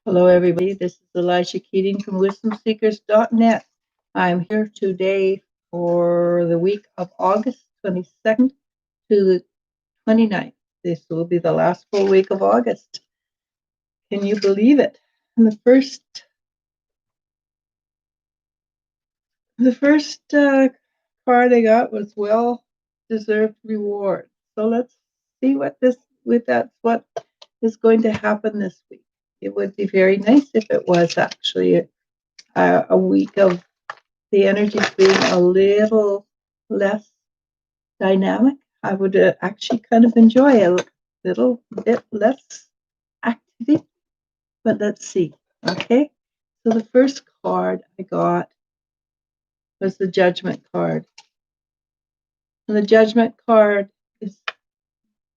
Hello, everybody. This is Eliz-sha from wisdomseekers.net. I'm here today for the week of August 22nd to the 29th. This will be the last full week of August. Can you believe it? And the first card I got was well-deserved reward. So let's see what is going to happen this week. It would be very nice if it was actually a week of the energies being a little less dynamic. I would actually kind of enjoy a little bit less activity, but let's see. Okay, so the first card I got was the Judgment card. And the Judgment card is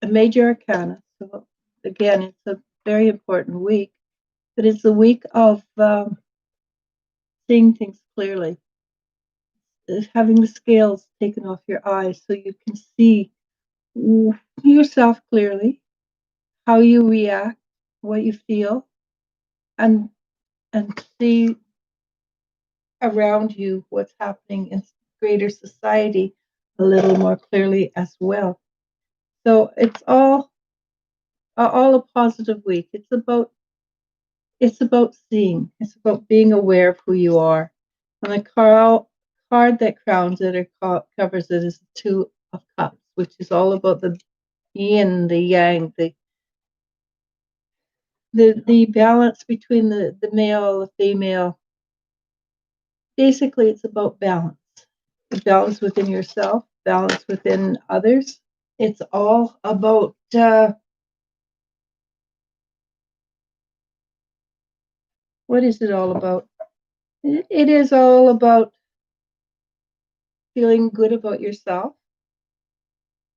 a major arcana. So again, it's a very important week, but it's a week of seeing things clearly, having the scales taken off your eyes so you can see yourself clearly, how you react, what you feel, and see around you what's happening in greater society a little more clearly as well. So it's all a positive week. It's about seeing. It's about being aware of who you are. And the card that crowns it or covers it is the Two of Cups, which is all about the yin, the yang, the balance between the male, the female. Basically, it's about balance. Balance within yourself, balance within others. It's all about what is it all about? It is all about feeling good about yourself.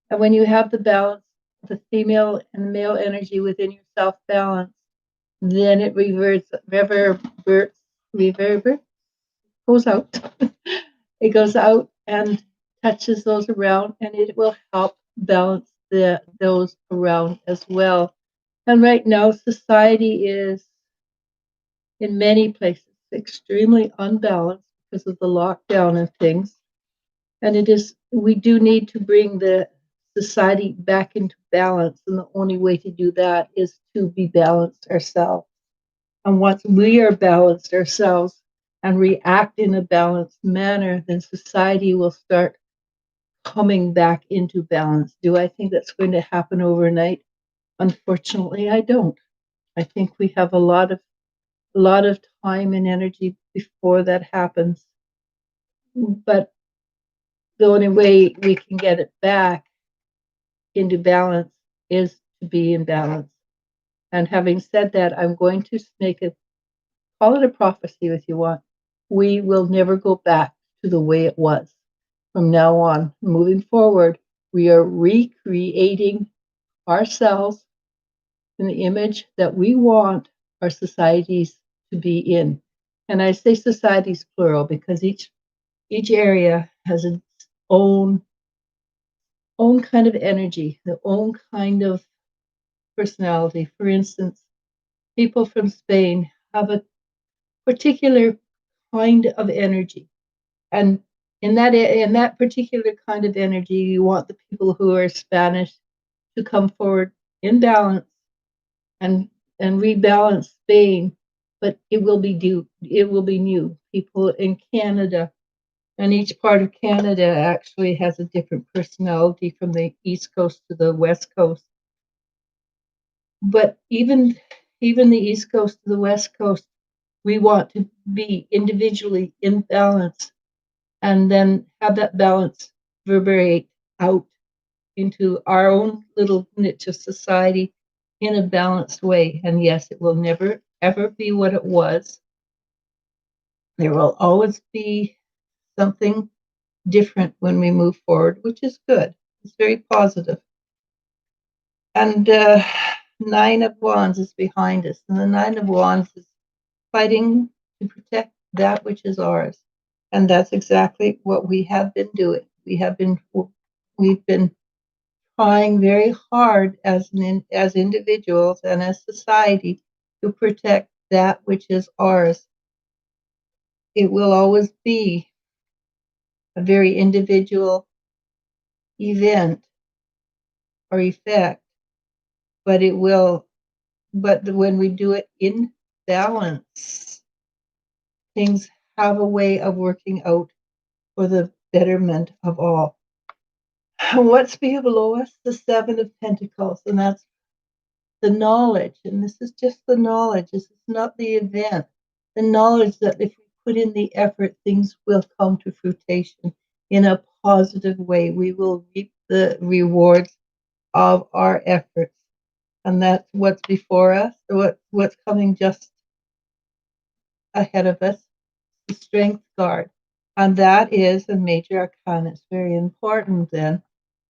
And when you have the balance, the female and male energy within yourself balance, then it reverberates, goes out. It goes out and touches those around, and it will help balance those around as well. And right now, society is in many places extremely unbalanced because of the lockdown and things. And we do need to bring the society back into balance. And the only way to do that is to be balanced ourselves. And once we are balanced ourselves and react in a balanced manner, then society will start coming back into balance. Do I think that's going to happen overnight? Unfortunately, I don't. I think we have a lot of time and energy before that happens. But the only way we can get it back into balance is to be in balance. And having said that, I'm going to call it a prophecy if you want. We will never go back to the way it was. From now on, moving forward, we are recreating ourselves in the image that we want our societies to be in. And I say societies plural because each area has its own kind of energy, their own kind of personality. For instance, people from Spain have a particular kind of energy, and in that particular kind of energy, you want the people who are Spanish to come forward in balance and rebalance Spain, but it will be new. People in Canada, and each part of Canada actually has a different personality from the East Coast to the West Coast. But even the East Coast to the West Coast, we want to be individually in balance and then have that balance reverberate out into our own little niche of society in a balanced way. And yes, it will never, ever be what it was. There will always be something different when we move forward, which is good. It's very positive. And Nine of Wands is behind us. And the Nine of Wands is fighting to protect that which is ours. And that's exactly what we have been doing. We've been trying very hard as individuals and as society to protect that which is ours. It will always be a very individual event or effect, but it will, but when we do it in balance, things have a way of working out for the betterment of all. What's below us? The Seven of Pentacles, and that's the knowledge. And this is just the knowledge. This is not the event. The knowledge that if we put in the effort, things will come to fruition in a positive way. We will reap the rewards of our efforts. And that's what's before us, what's coming just ahead of us, the Strength card. And that is a major arcana. It's very important then,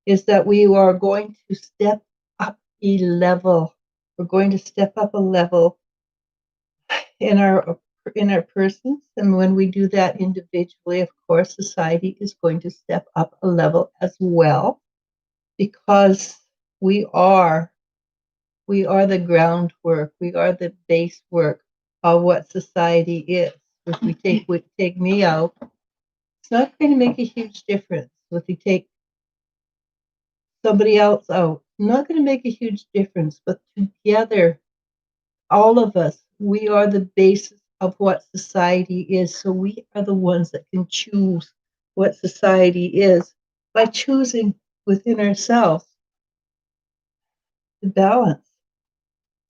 is that we are going to step up a level. We're going to step up a level in our persons, and when we do that individually, of course, society is going to step up a level as well, because we are the groundwork, we are the base work of what society is. If we take me out, it's not going to make a huge difference. If we take somebody else out, not going to make a huge difference. But together, all of us, we are the basis of what society is. So we are the ones that can choose what society is by choosing within ourselves the balance.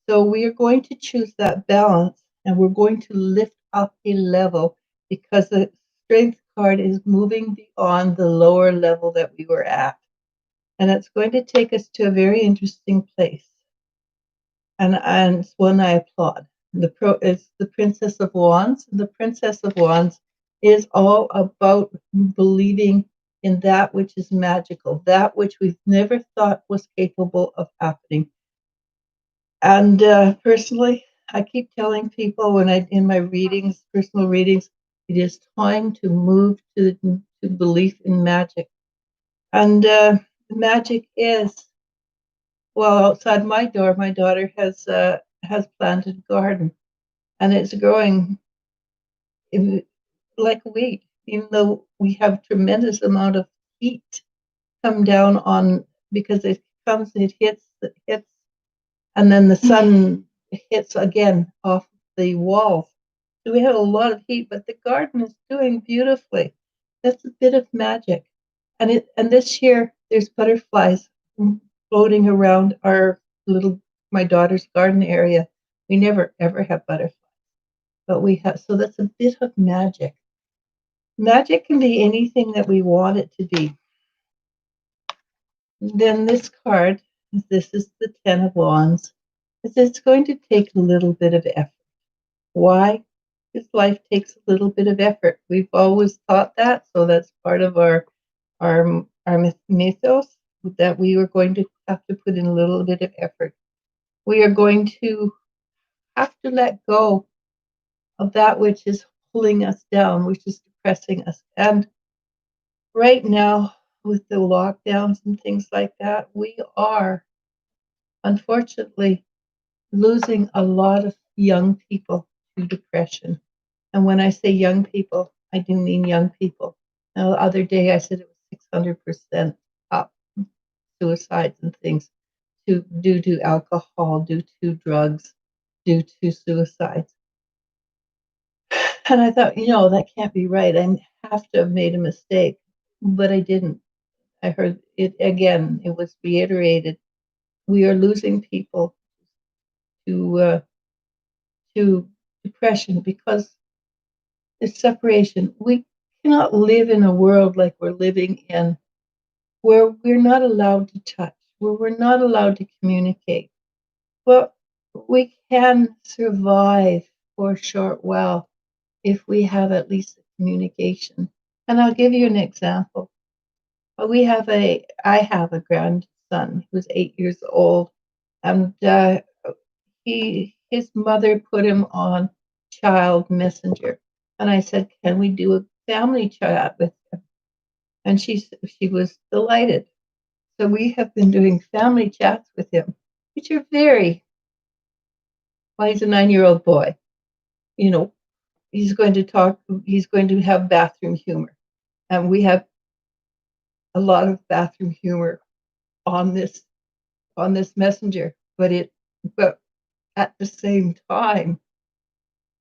So we are going to choose that balance, and we're going to lift up a level, because the Strength card is moving beyond the lower level that we were at. And it's going to take us to a very interesting place. And it's one I applaud. It's the Princess of Wands. The Princess of Wands is all about believing in that which is magical, that which we've never thought was capable of happening. And personally, I keep telling people in my readings, personal readings, it is time to move to belief in magic. And magic is, well, outside my door, my daughter has planted a garden, and it's growing like a weed. Even though we have tremendous amount of heat come down on, because it comes, it hits, and then the sun hits again off the walls. So we have a lot of heat, but the garden is doing beautifully. That's a bit of magic, and this year there's butterflies floating around my daughter's garden area. We never ever have butterflies, but we have. So that's a bit of magic. Magic can be anything that we want it to be. Then this card, this is the Ten of Wands. It's going to take a little bit of effort. Why? Because life takes a little bit of effort. We've always thought that, so that's part of our mythos, that we are going to have to put in a little bit of effort. We are going to have to let go of that which is pulling us down, which is depressing us. And right now, with the lockdowns and things like that, we are unfortunately losing a lot of young people to depression. And when I say young people, I do mean young people. Now, the other day I said it was 600% up, suicides and things, due to alcohol, due to drugs, due to suicides. And I thought, that can't be right. I have to have made a mistake, but I didn't. I heard it again. It was reiterated. We are losing people to depression because it's separation. We cannot live in a world like we're living in, where we're not allowed to touch, where we're not allowed to communicate. Well, we can survive for a short while if we have at least a communication. And I'll give you an example. I have a grandson who's 8 years old, and his mother put him on Child Messenger, and I said, "Can we do a family chat with him?" And she was delighted. So we have been doing family chats with him, which are he's a 9-year-old boy. you know, he's going to talk, he's going to have bathroom humor. And we have a lot of bathroom humor on this messenger, but at the same time,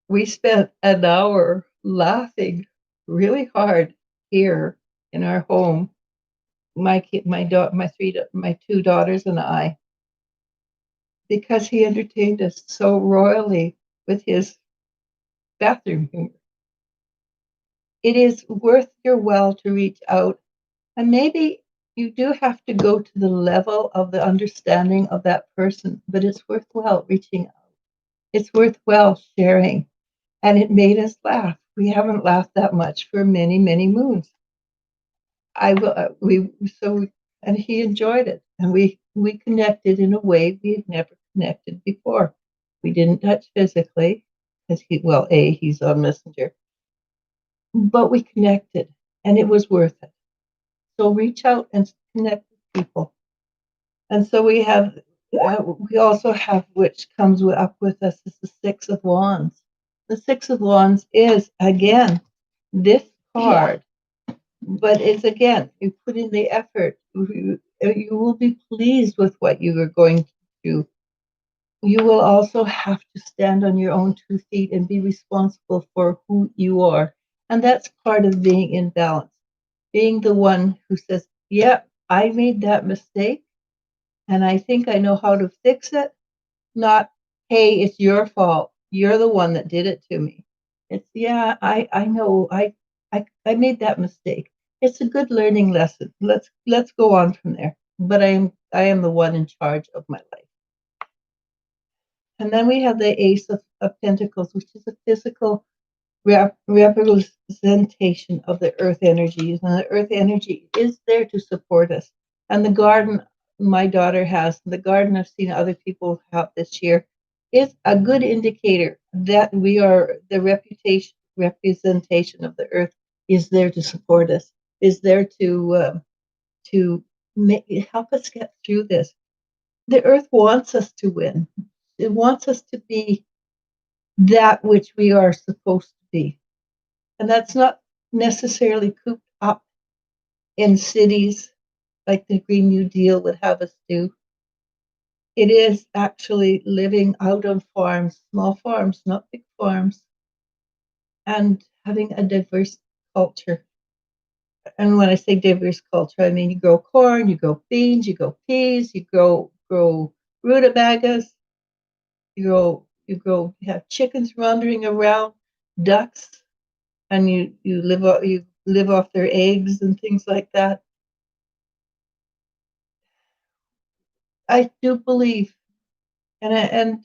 we spent an hour laughing really hard here in our home. My two daughters and I, because he entertained us so royally with his bathroom humor. It is worth your while to reach out, and maybe you do have to go to the level of the understanding of that person, but it's worthwhile reaching out. It's worthwhile sharing, and it made us laugh. We haven't laughed that much for many, many moons. I will. We so, and he enjoyed it, and we connected in a way we had never connected before. We didn't touch physically, because he's on Messenger, but we connected, and it was worth it. So reach out and connect with people. And so we also have, which comes up with us, is the Six of Wands. The Six of Wands is, again, this card, but it's, again, you put in the effort. You will be pleased with what you are going to do. You will also have to stand on your own 2 feet and be responsible for who you are. And that's part of being in balance. Being the one who says, yeah, I made that mistake and I think I know how to fix it. Not, hey, it's your fault. You're the one that did it to me. It's, yeah, I know. I made that mistake. It's a good learning lesson. Let's go on from there. But I am the one in charge of my life. And then we have the Ace of Pentacles, which is a physical representation of the earth energies. And the earth energy is there to support us. And the garden my daughter has, the garden I've seen other people have this year, is a good indicator that we are the representation of the earth is there to support us, is there to help us get through this. The earth wants us to win. It wants us to be that which we are supposed to be. And that's not necessarily cooped up in cities like the Green New Deal would have us do. It is actually living out on farms, small farms, not big farms, and having a diverse culture. And when I say diverse culture, I mean you grow corn, you grow beans, you grow peas, you grow rutabagas, you have chickens wandering around, ducks, and you live off their eggs and things like that. I do believe, and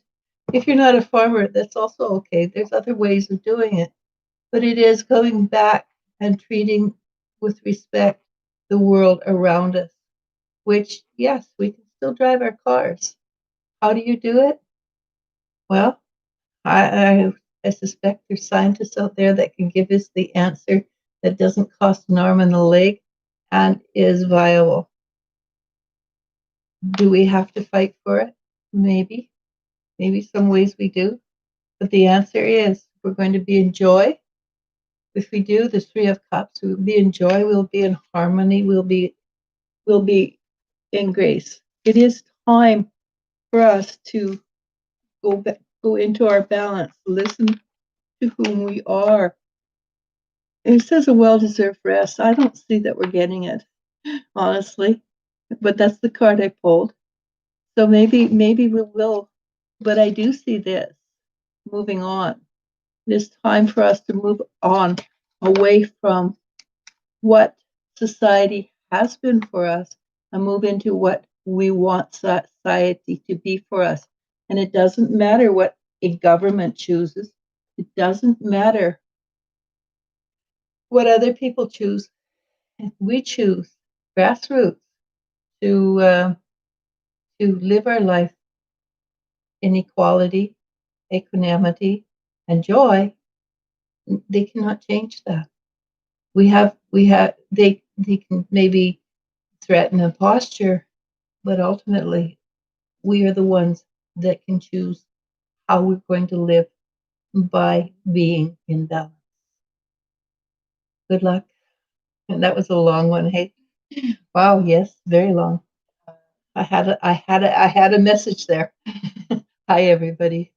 if you're not a farmer, that's also okay. There's other ways of doing it, but it is going back and treating with respect the world around us. Which, yes, we can still drive our cars. How do you do it? Well, I suspect there's scientists out there that can give us the answer that doesn't cost an arm and a leg and is viable. Do we have to fight for it? Maybe. Maybe some ways we do. But the answer is we're going to be in joy. If we do the Three of Cups, we'll be in joy, we'll be in harmony, we'll be in grace. It is time for us to go into our balance, listen to whom we are. And it says a well-deserved rest. I don't see that we're getting it, honestly. But that's the card I pulled. So maybe we will. But I do see this moving on. It is time for us to move on away from what society has been for us and move into what we want society to be for us. And it doesn't matter what a government chooses. It doesn't matter what other people choose. We choose grassroots to live our life in equality, equanimity, and joy. They cannot change that. They can maybe threaten a posture, but ultimately we are the ones that can choose how we're going to live by being in balance. Good luck. And that was a long one. Hey, wow, yes, very long. I had a message there. Hi, everybody.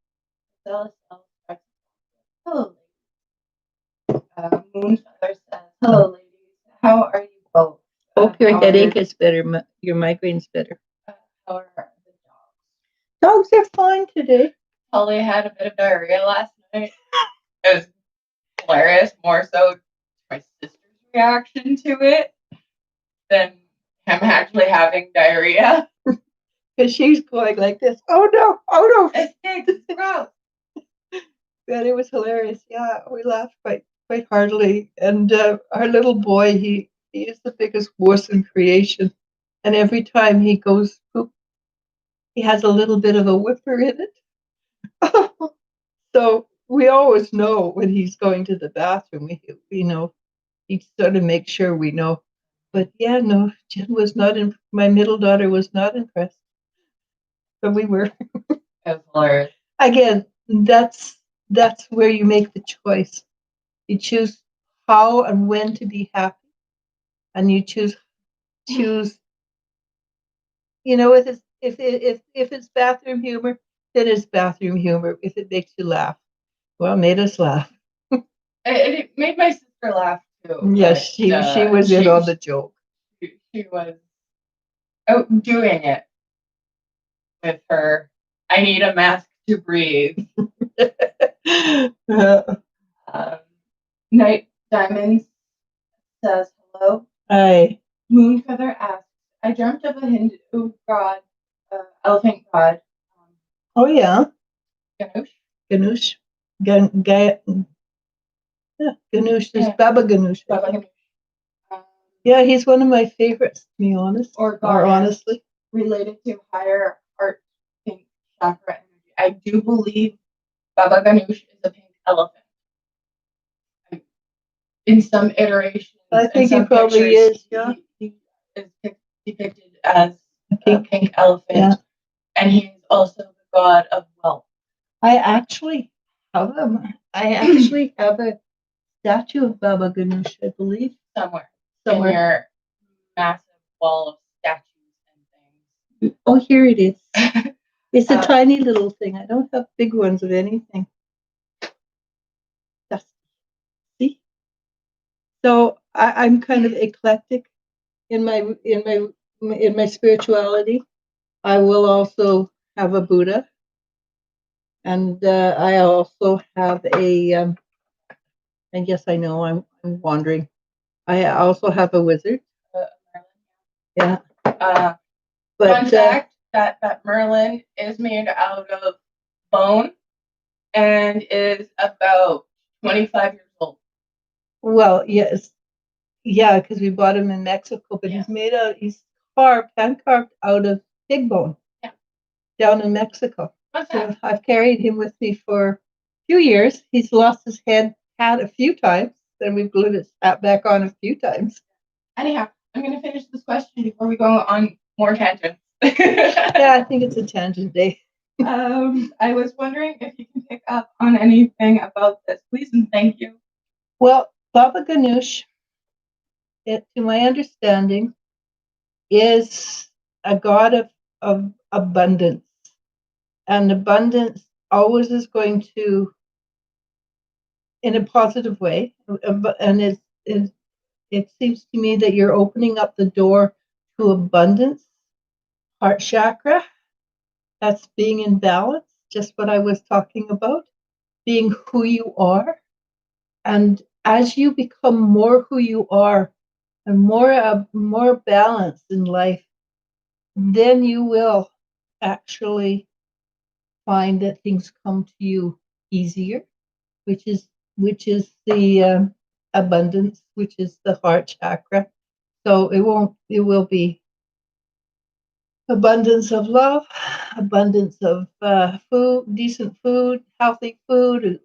Hello. Moonfeather says, hello, ladies. How are you both? Hope your headache is better. Your migraine's better. How are the dogs? Dogs are fine today. Holly had a bit of diarrhea last night. It was hilarious, more so my sister's reaction to it than him actually having diarrhea. Because she's going like this. Oh no! Oh no! It's gross. But it was hilarious. Yeah, we laughed quite heartily. And our little boy, he is the biggest wuss in creation. And every time he goes poop, he has a little bit of a whimper in it. So we always know when he's going to the bathroom. We know. He sort of makes sure we know. But yeah, no, Jen was not. My middle daughter was not impressed. But we were. It was hilarious. Again, that's where you make the choice. You choose how and when to be happy, and you choose. You know, if it's bathroom humor, then it's bathroom humor. If it makes you laugh, well, it made us laugh. It made my sister laugh too. Yes, she was in on the joke. She was doing it with her. I need a mask to breathe. Night Diamonds says hello. Hi. Moonfeather asks, I dreamt of a Hindu god, elephant god. Oh yeah. Ganush. Yeah, Ganush is Baba Ganush. Baba Ganush. Yeah, he's one of my favorites, to be honest. Or honestly. Related to higher heart pink chakra energy. I do believe Baba Ganush is a pink elephant. In some iterations, I think he probably is. Yeah, he is depicted as a pink elephant, yeah. And he is also the god of wealth. I actually have a statue of Baba Ganush, I believe, somewhere. In your massive wall of statues and things. Oh, here it is. It's a tiny little thing. I don't have big ones of anything. See? So I'm kind of eclectic in my spirituality. I will also have a Buddha, and I also have a. I guess I know I'm wandering. I also have a wizard. Yeah. But fun fact that Merlin is made out of bone and is about 25 years old. Well, yes. Yeah, because we bought him in Mexico, but he's hand carved out of pig bone. Yeah. Down in Mexico. So I've carried him with me for a few years. He's lost his hat a few times, then we've glued his hat back on a few times. Anyhow, I'm going to finish this question before we go on more tangents. Yeah, I think it's a tangent day. I was wondering if you can pick up on anything about this, please and thank you. Well, Baba Ganush, to my understanding, is a god of abundance. And abundance always is going to, in a positive way, and it seems to me that you're opening up the door to abundance, heart chakra. That's being in balance, just what I was talking about, being who you are. And as you become more who you are and more balanced in life, then you will actually find that things come to you easier, which is the abundance, which is the heart chakra. So it will be abundance of love, abundance of food, decent food, healthy food,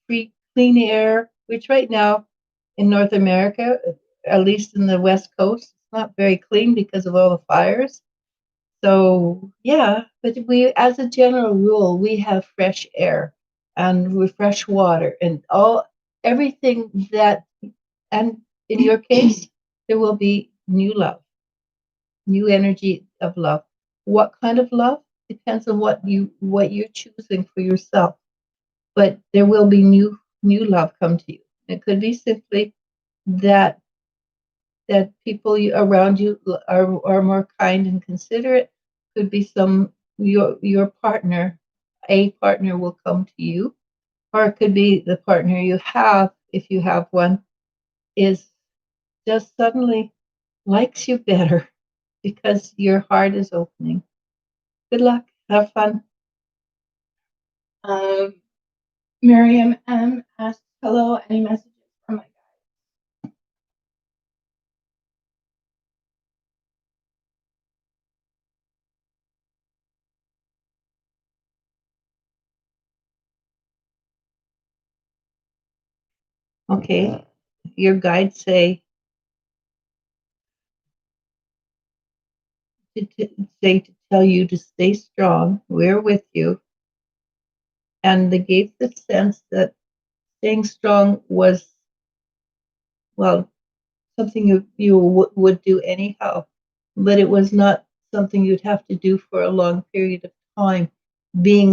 free, clean air, which right now in North America, at least in the West Coast, it's not very clean because of all the fires. So, yeah, but we, as a general rule, we have fresh air and with fresh water and all everything that, and in your case there will be new love, new energy of love. What kind of love depends on what you're choosing for yourself, but there will be new love come to you. It could be simply that people around you are more kind and considerate. Could be some your partner, a partner will come to you, or it could be the partner you have, if you have one, is just suddenly likes you better because your heart is opening. Good luck. Have fun. Um, Miriam M asks, hello, any messages from my guide? Okay. Your guides say to tell you to stay strong. We're with you. And they gave the sense that staying strong was, well, something you would do anyhow, but it was not something you'd have to do for a long period of time,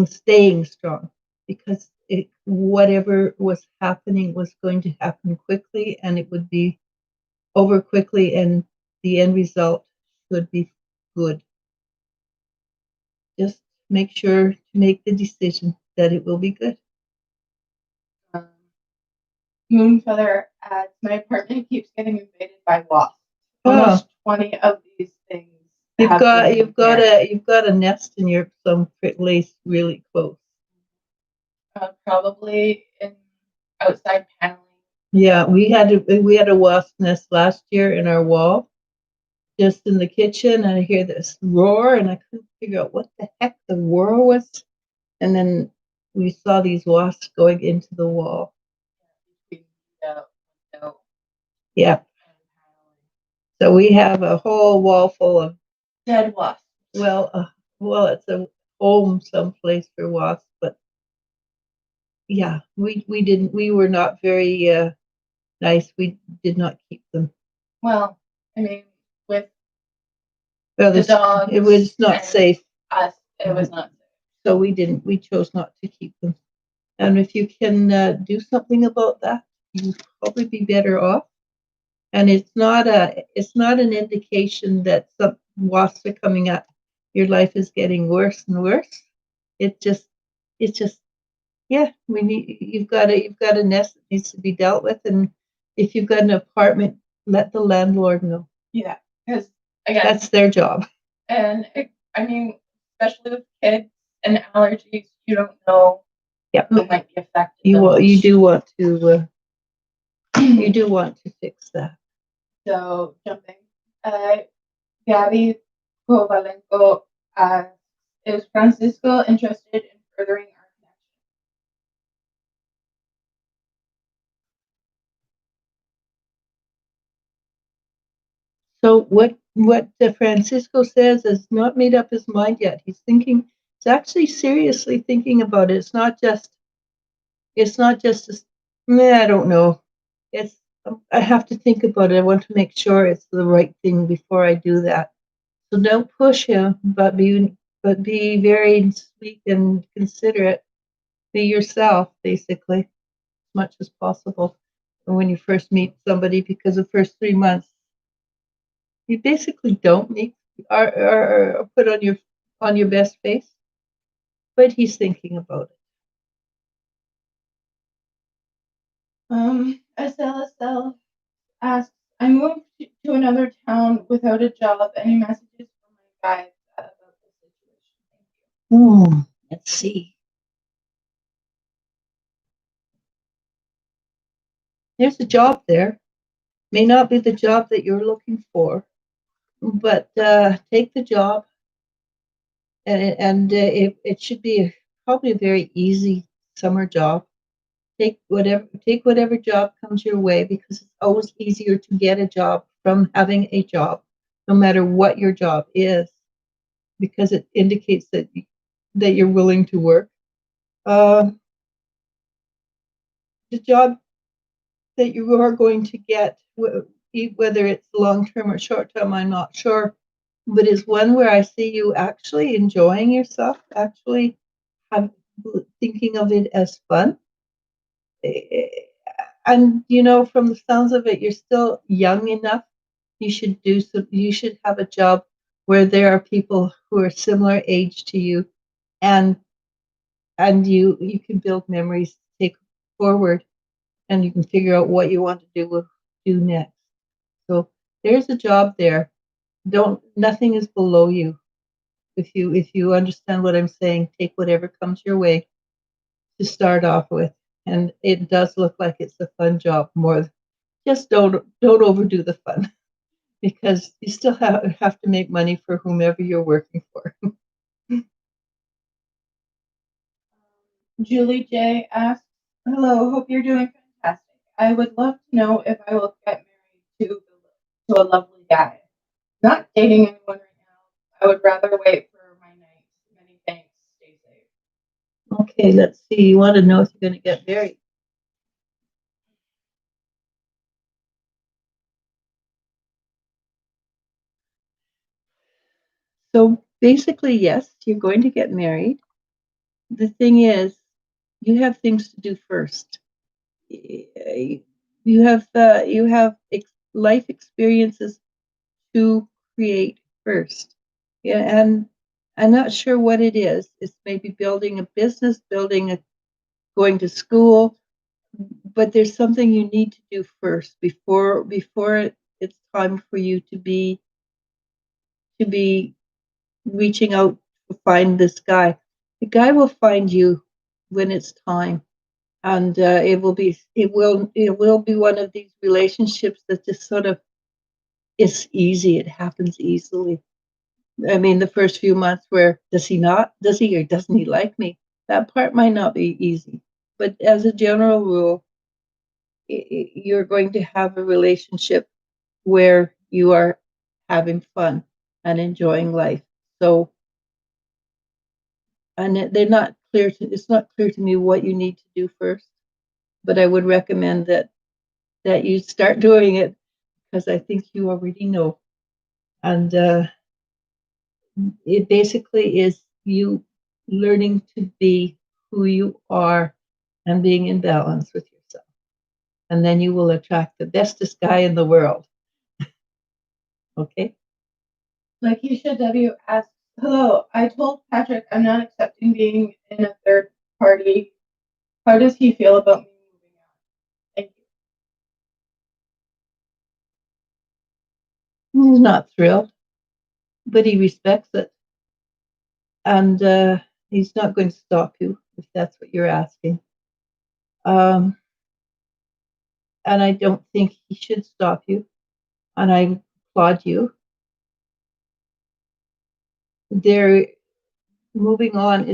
staying strong, because whatever was happening was going to happen quickly, and it would be over quickly, and the end result should be good. Just make sure to make the decision that it will be good. Um, Moonfeather adds, my apartment keeps getting invaded by wasps. Almost 20 of these things. You've got a nest in your some place really close. Probably in outside paneling. Yeah, we had a wasp nest last year in our wall, just in the kitchen, and I hear this roar, and I couldn't figure out what the heck the roar was, and then we saw these wasps going into the wall. Yeah. So we have a whole wall full of dead wasps. Well, it's a home someplace for wasps, but yeah, we were not very nice. We did not keep them. Well, I mean, with the dogs, it was not safe. Us, it was not safe. So we chose not to keep them. And if you can do something about that, you'll probably be better off. And it's not an indication that some wasps are coming up. Your life is getting worse and worse. It's just yeah. You've got a nest that needs to be dealt with, and if you've got an apartment, let the landlord know. Yeah, because again, that's their job. And I mean, especially with kids and allergies, you don't know who might be affected. You do want to fix that. So jumping, Gabby Kovalenko is Francisco interested in furthering our connection? So what Francisco says is not made up his mind yet. He's actually seriously thinking about it. It's not just I don't know. I have to think about it. I want to make sure it's the right thing before I do that. So don't push him, but be very sweet and considerate. Be yourself, basically, as much as possible. And when you first meet somebody, because the first 3 months, you basically don't make or put on your best face. But he's thinking about it. SLSL asks, I moved to another town without a job. Any messages from my guides about the situation? Thank you. Let's see. There's a job there. May not be the job that you're looking for, but take the job, and it should be probably a very easy summer job. Take whatever job comes your way, because it's always easier to get a job from having a job, no matter what your job is, because it indicates that you're willing to work. the job that you are going to get, whether it's long term or short term, I'm not sure, but is one where I see you actually enjoying yourself, actually have, thinking of it as fun. And from the sounds of it, you're still young enough. You should do so. You should have a job where there are people who are similar age to you, and you can build memories to take forward, and you can figure out what you want to do next. So there's a job there. Don't Nothing is below you. If you understand what I'm saying, take whatever comes your way to start off with. And it does look like it's a fun job. Just don't overdo the fun because you still have to make money for whomever you're working for. Julie J asks, "Hello, hope you're doing fantastic. I would love to know if I will get married to a lovely guy. Not dating anyone right now. I would rather wait for my night. Many thanks. Stay safe." Okay, let's see. You want to know if you're going to get married. So basically, yes, you're going to get married. The thing is, you have things to do first. You have life experiences to create first. Yeah, and I'm not sure what it is. It's maybe building a business, going to school, but there's something you need to do first before it's time for you to be reaching out to find this guy. The guy will find you when it's time, and it will be one of these relationships that just sort of is easy. It happens easily. I mean, the first few months where does he or doesn't he like me? That part might not be easy, but as a general rule, you're going to have a relationship where you are having fun and enjoying life. So, and it's not clear to me what you need to do first, but I would recommend that you start doing it because I think you already know. And it basically is you learning to be who you are and being in balance with yourself. And then you will attract the bestest guy in the world. Okay? Lakeisha W asks, "Hello, I told Patrick I'm not accepting being in a third party. How does he feel about me moving out? Thank you." He's not thrilled, but he respects it. And he's not going to stop you if that's what you're asking. Um, and I don't think he should stop you. And I applaud you. There, moving on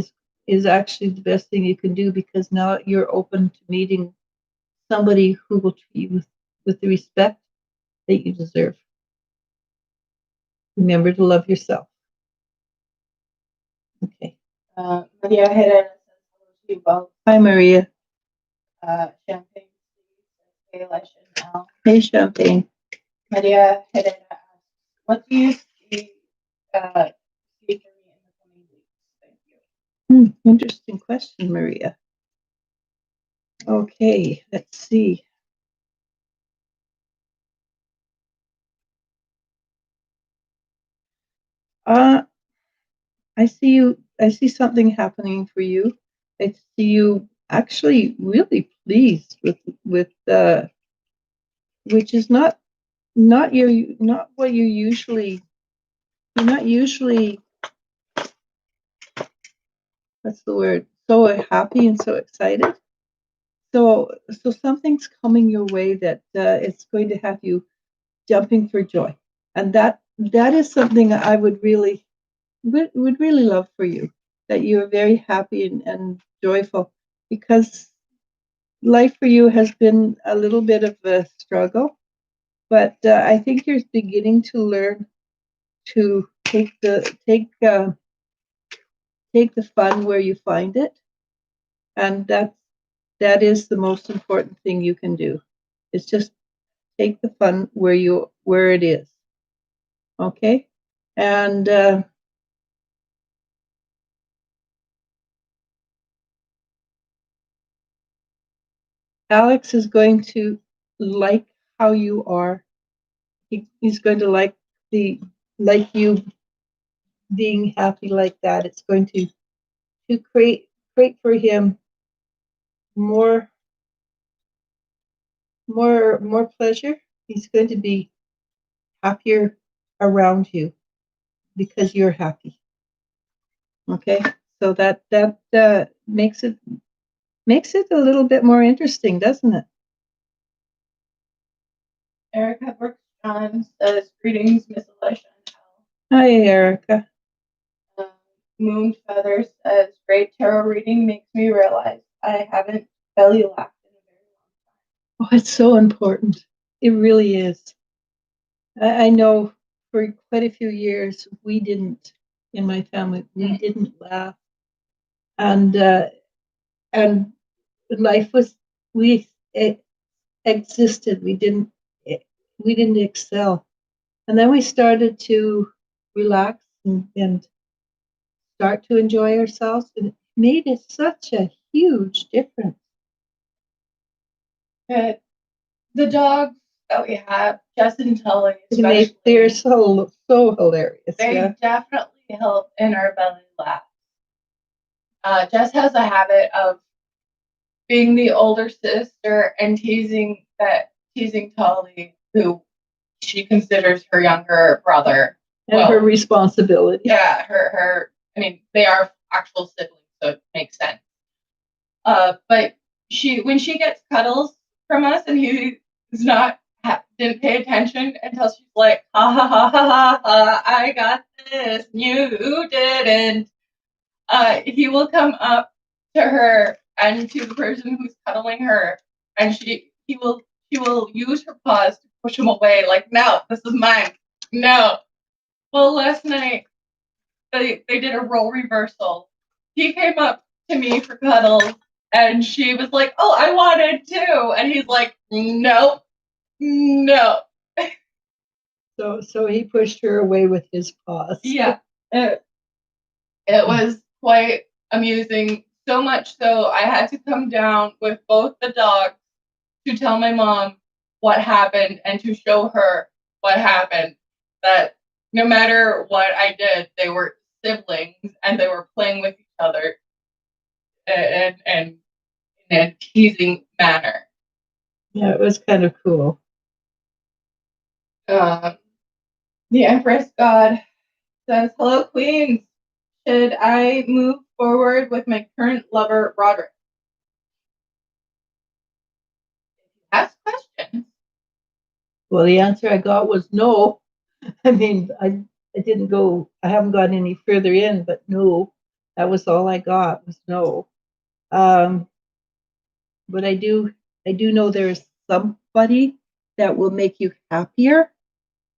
is actually the best thing you can do because now you're open to meeting somebody who will treat you with the respect that you deserve. Remember to love yourself. Okay. Maria Herrera says hello to you both. Hi, Maria. Champagne, Eliz-sha and Al. Hey, Champagne. Maria Herrera asks, "What do you see for me in the coming weeks? Thank you." Interesting question, Maria. Okay, let's see. I see something happening for you. I see you actually really pleased with which is not what you're not usually what's the word, so happy and so excited. So something's coming your way that it's going to have you jumping for joy, and that is something I would really love for you, that you are very happy and joyful, because life for you has been a little bit of a struggle, but I think you're beginning to learn to take the fun where you find it, and that is the most important thing you can do. It's just take the fun where it is. Okay? And Alex is going to like how you are. He's going to like you being happy like that. It's going to create for him more pleasure. He's going to be happier around you because you're happy. Okay, so that makes it a little bit more interesting, doesn't it? Erica Brooks John says, "Greetings, Miss Eliz-sha and Al." Hi, Erica. Moon Feather says, "Great tarot reading makes me realize I haven't belly laughed in a very long time." Oh, it's so important. It really is. I know for quite a few years we didn't, in my family, we didn't laugh, and life was it existed. We didn't excel, and then we started to relax and start to enjoy ourselves, and it made it such a huge difference. The dogs that we have, Jess and Tully, They're so hilarious. They definitely help in our belly laughs. Jess has a habit of being the older sister and teasing Tully, who she considers her younger brother. And her responsibility. Yeah, her. I mean, they are actual siblings, so it makes sense. But when she gets cuddles from us, and he is didn't pay attention until she's like, ha ha ha ha ha, I got this, you didn't. He will come up to her and to the person who's cuddling her, and he will use her paws to push him away, like, no, this is mine. No. Well, last night they did a role reversal. He came up to me for cuddles, and she was like, "Oh, I wanted too," and he's like, "Nope, no." So he pushed her away with his paws. Yeah, it was quite amusing. So much so, I had to come down with both the dogs to tell my mom what happened and to show her what happened. That no matter what I did, they were siblings and they were playing with each other and in a teasing manner. Yeah, it was kind of cool. The Empress God says, "Hello, Queens. Should I move forward with my current lover, Roderick?" Ask questions. Well, the answer I got was no. I mean, I haven't gone any further in, but no, that was all I got was no. But I do know there's somebody that will make you happier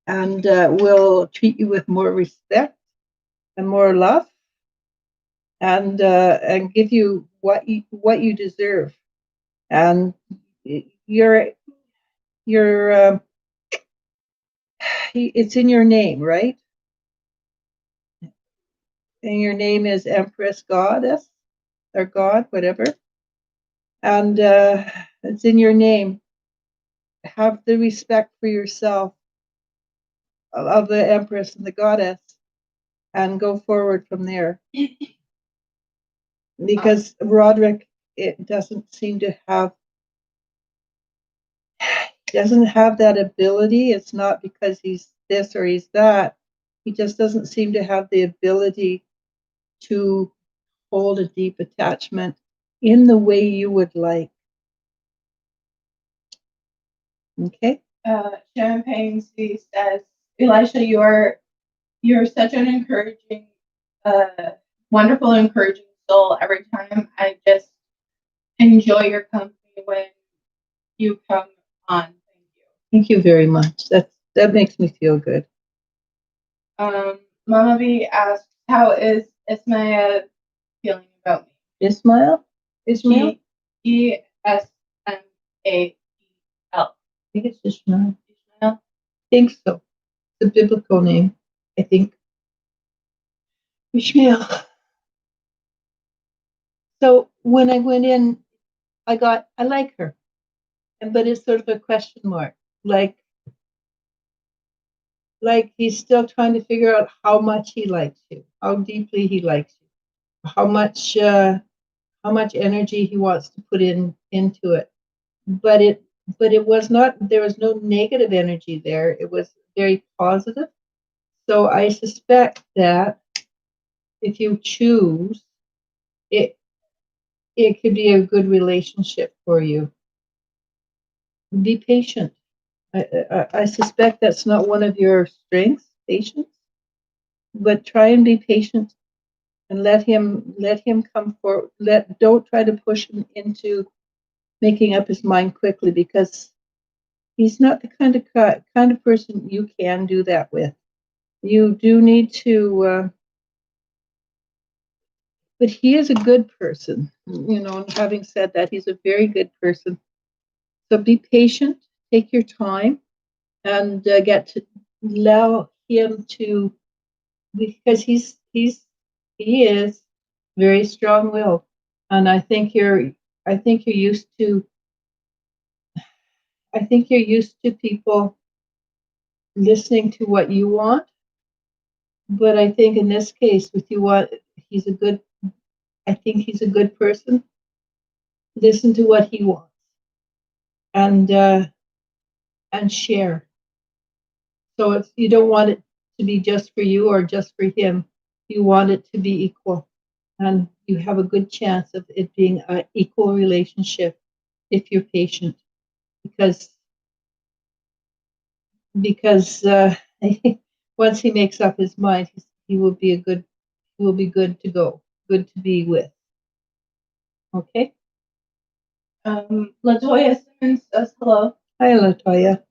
and will treat you with more respect and more love and give you what you deserve. And it's in your name, right? And your name is Empress Goddess or God, whatever. And it's in your name. Have the respect for yourself of the Empress and the Goddess and go forward from there. Because Roderick, it doesn't seem to have that ability. It's not because he's this or he's that. He just doesn't seem to have the ability to hold a deep attachment in the way you would like. Okay. Champagne C says, "Eliz-sha, you're such an encouraging, wonderful, encouraging soul. Every time I just enjoy your company when you come on. Thank you." Thank you very much. That makes me feel good. Mama B asks, "How is Ismail feeling about me?" Ismail? He S-M-A-E-L. I think it's Ishmael. Ishmael? I think so. It's a biblical name, I think. Ishmael. So when I went in, I like her, but it's sort of a question mark. Like he's still trying to figure out how much he likes you, how deeply he likes you, how much energy he wants to put into it. But it was not. There was no negative energy there. It was very positive. So I suspect that if you choose, it it could be a good relationship for you. Be patient. I suspect that's not one of your strengths, patience, but try and be patient and let him come forward. Don't try to push him into making up his mind quickly because he's not the kind of person you can do that with. You do need to, but he is a good person. And having said that, he's a very good person. So be patient, take your time, and get to allow him to, because he is very strong-willed, and I think you're used to people listening to what you want, but I think in this case, with you, he's a good. I think he's a good person. Listen to what he wants, and share. So you don't want it to be just for you or just for him. You want it to be equal, and you have a good chance of it being an equal relationship if you're patient, because because once he makes up his mind, he will be good to go, good to be with. Okay. Latoya Simmons says hello. Hi, Latoya.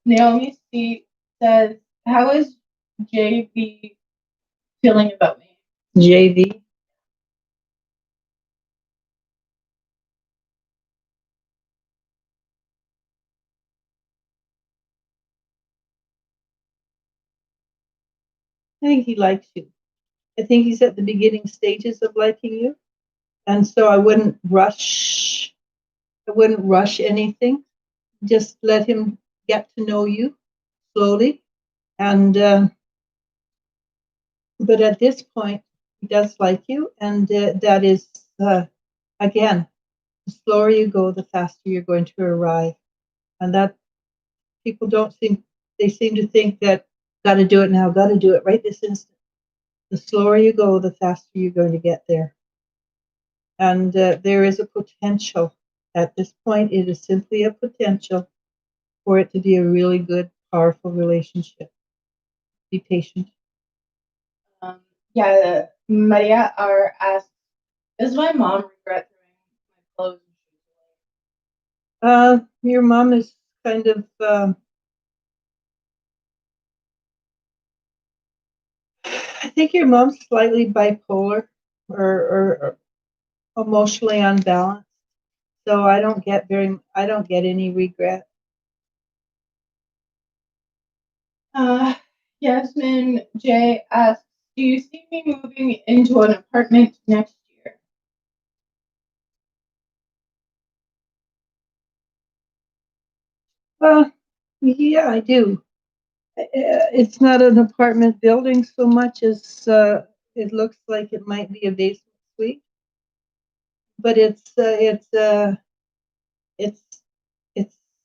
Naomi C says, "How is JV feeling about me?" JV. I think he likes you. I think he's at the beginning stages of liking you, and so I wouldn't rush. I wouldn't rush anything. Just let him get to know you slowly, and but at this point, he does like you, and that is again, the slower you go, the faster you're going to arrive, and that people don't seem they seem to think that got to do it now, got to do it right this instant. The slower you go, the faster you're going to get there. And there is a potential. At this point, it is simply a potential for it to be a really good, powerful relationship. Be patient. Maria R asks, "Does my mom regret throwing my clothes and shoes away?" Your mom is kind of. I think your mom's slightly bipolar or emotionally unbalanced. So I don't get any regret. Yasmin J asks, "Do you see me moving into an apartment next year?" Yeah, I do. It's not an apartment building so much as it looks like it might be a basement suite, but it's it's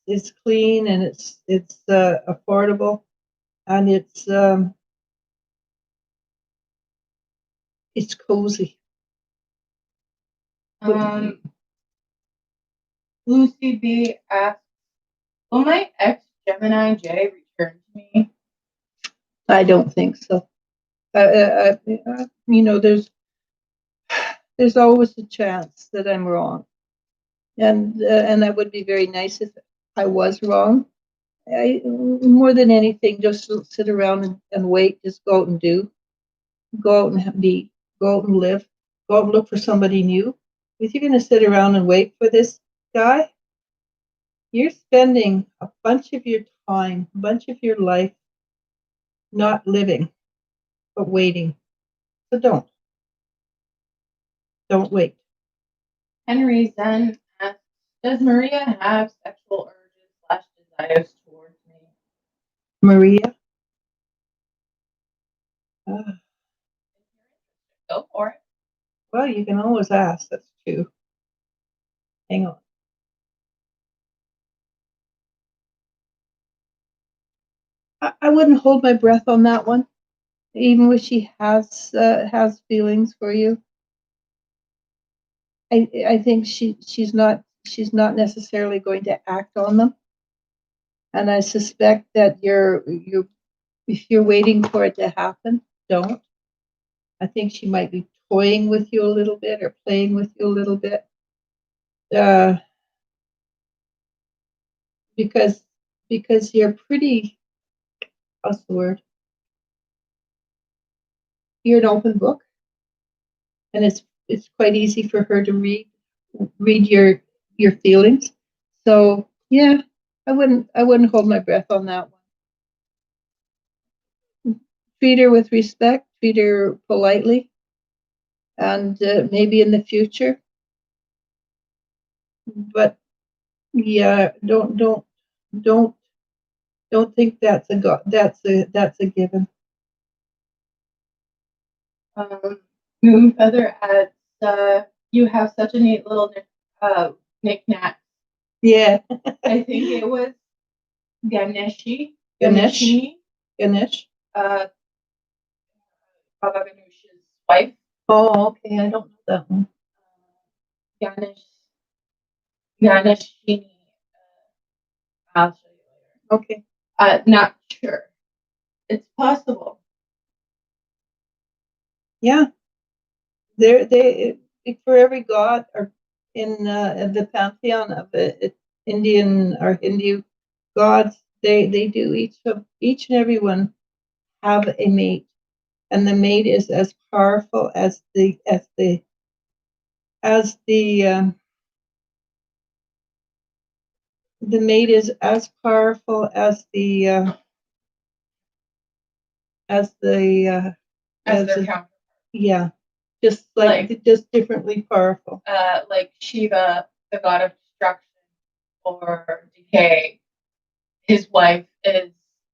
it's clean and it's affordable, and it's cozy. Lucy B asks, "Will my ex Gemini J return to me?" I don't think so. There's always a chance that I'm wrong, and that would be very nice if I was wrong. More than anything, just sit around and wait. Just go out and do. Go out and be. Go out and live. Go out and look for somebody new. If you're going to sit around and wait for this, Guy, you're spending a bunch of your time, a bunch of your life not living, but waiting. So don't wait. Henry then asks, does Maria have sexual urges / desires towards me? Maria? Go for it. Well, you can always ask. That's true. Hang on. I wouldn't hold my breath on that one, even if she has feelings for you. I think she's not necessarily going to act on them, and I suspect that if you're waiting for it to happen, don't. I think she might be toying with you a little bit or playing with you a little bit, because you're pretty. What's the word? You're an open book, and it's quite easy for her to read your feelings. So yeah, I wouldn't hold my breath on that one. Treat her with respect, treat her politely, and maybe in the future. But yeah, don't think that's a given. Moonfeather adds, you have such a neat little knick-knack. Yeah. I think it was Ganeshi. Ganesh. Baba Ganush's wife. Oh, okay. I don't know that one. Ganeshini. I'll show you later. Okay. Not sure. It's possible. Yeah. They for every god or in the pantheon of Indian or Hindu gods, they do each and every one have a mate, and the mate is as powerful as the mate is as powerful as their counterpart. Yeah, just just differently powerful. Like Shiva, the god of destruction or decay. His wife is,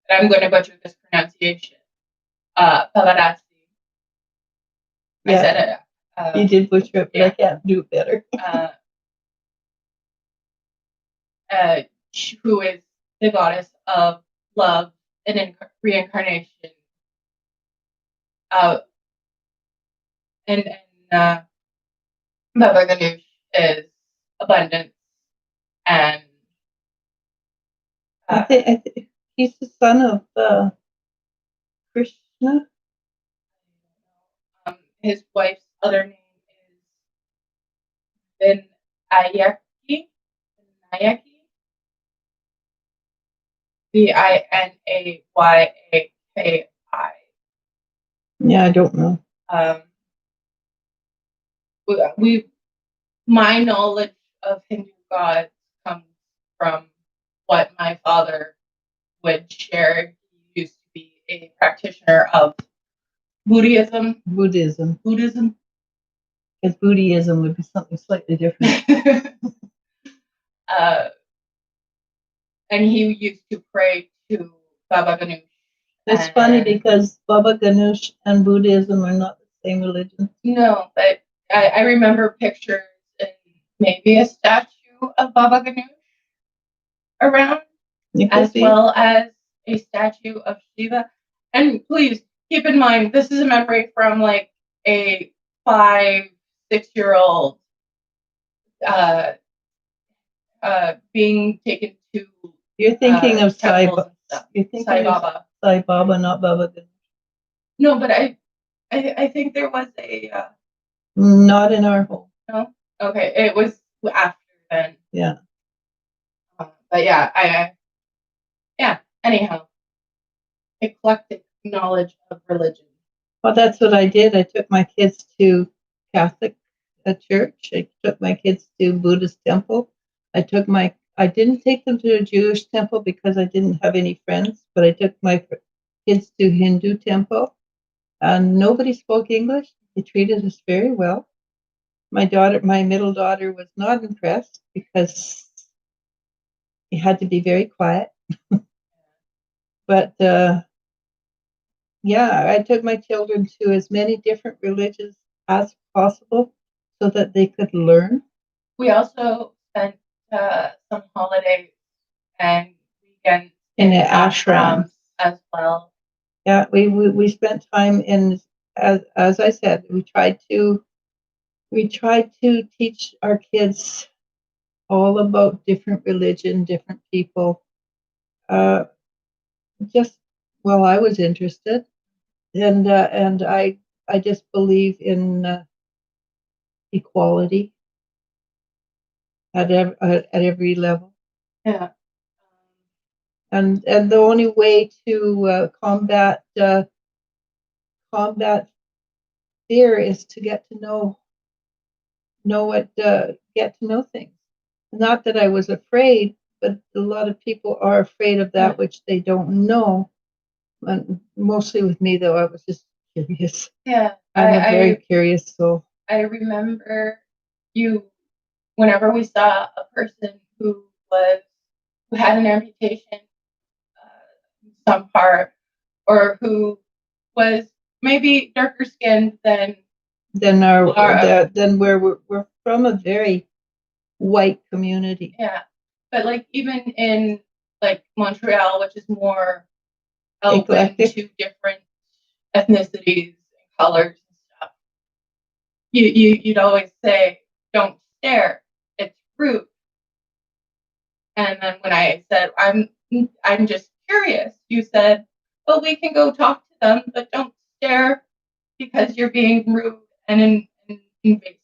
and I'm going to butcher this pronunciation, Pavarasi. Yeah. I said it. You did butcher it, but I can't do it better. Who is the goddess of love and reincarnation. And Baba Ganush is abundance and I think he's the son of Krishna. His wife's other name is Vinayaki. Vinayaki. Yeah, I don't know. My knowledge of Hindu gods comes from what my father would share. He used to be a practitioner of Buddhism. Because Buddhism would be something slightly different. And he used to pray to Baba Ganush. It's funny because Baba Ganush and Buddhism are not the same religion. No, but I remember pictures and maybe a statue of Baba Ganush around, as well as a statue of Shiva. And please keep in mind, this is a memory from like a 5-6-year-old being taken to. You're thinking of Sai Baba. You're thinking Sai Baba. Sai Baba, not Baba Ganush. No, but I think there was a. Not in our home. No. Okay, it was after then. Yeah. But yeah, anyhow, eclectic knowledge of religion. Well, that's what I did. I took my kids to Catholic church. I took my kids to Buddhist temple. I didn't take them to a Jewish temple because I didn't have any friends, but I took my kids to Hindu temple, and nobody spoke English. They treated us very well. My middle daughter, was not impressed because you had to be very quiet. But yeah, I took my children to as many different religions as possible so that they could learn. We also spent some holidays and weekends In the ashrams as well. Yeah, we spent time in, as I said, we tried to teach our kids all about different religion, different people. Uh, just well, I was interested, and I just believe in equality at every level. Yeah. And the only way to combat fear is to get to get to know things. Not that I was afraid, but a lot of people are afraid of that which they don't know. And mostly with me, though, I was just curious. Yeah. I'm a very curious soul. I remember you, whenever we saw a person who had an amputation, some part, or who was maybe darker skinned than Then where we're from, a very white community. Yeah, but like even in like Montreal, which is more open Eclectic. to different ethnicities and colors and stuff, you'd always say, "Don't stare, it's rude." And then when I said, I'm just curious," you said, "Well, we can go talk to them, but don't stare because you're being rude and invasive."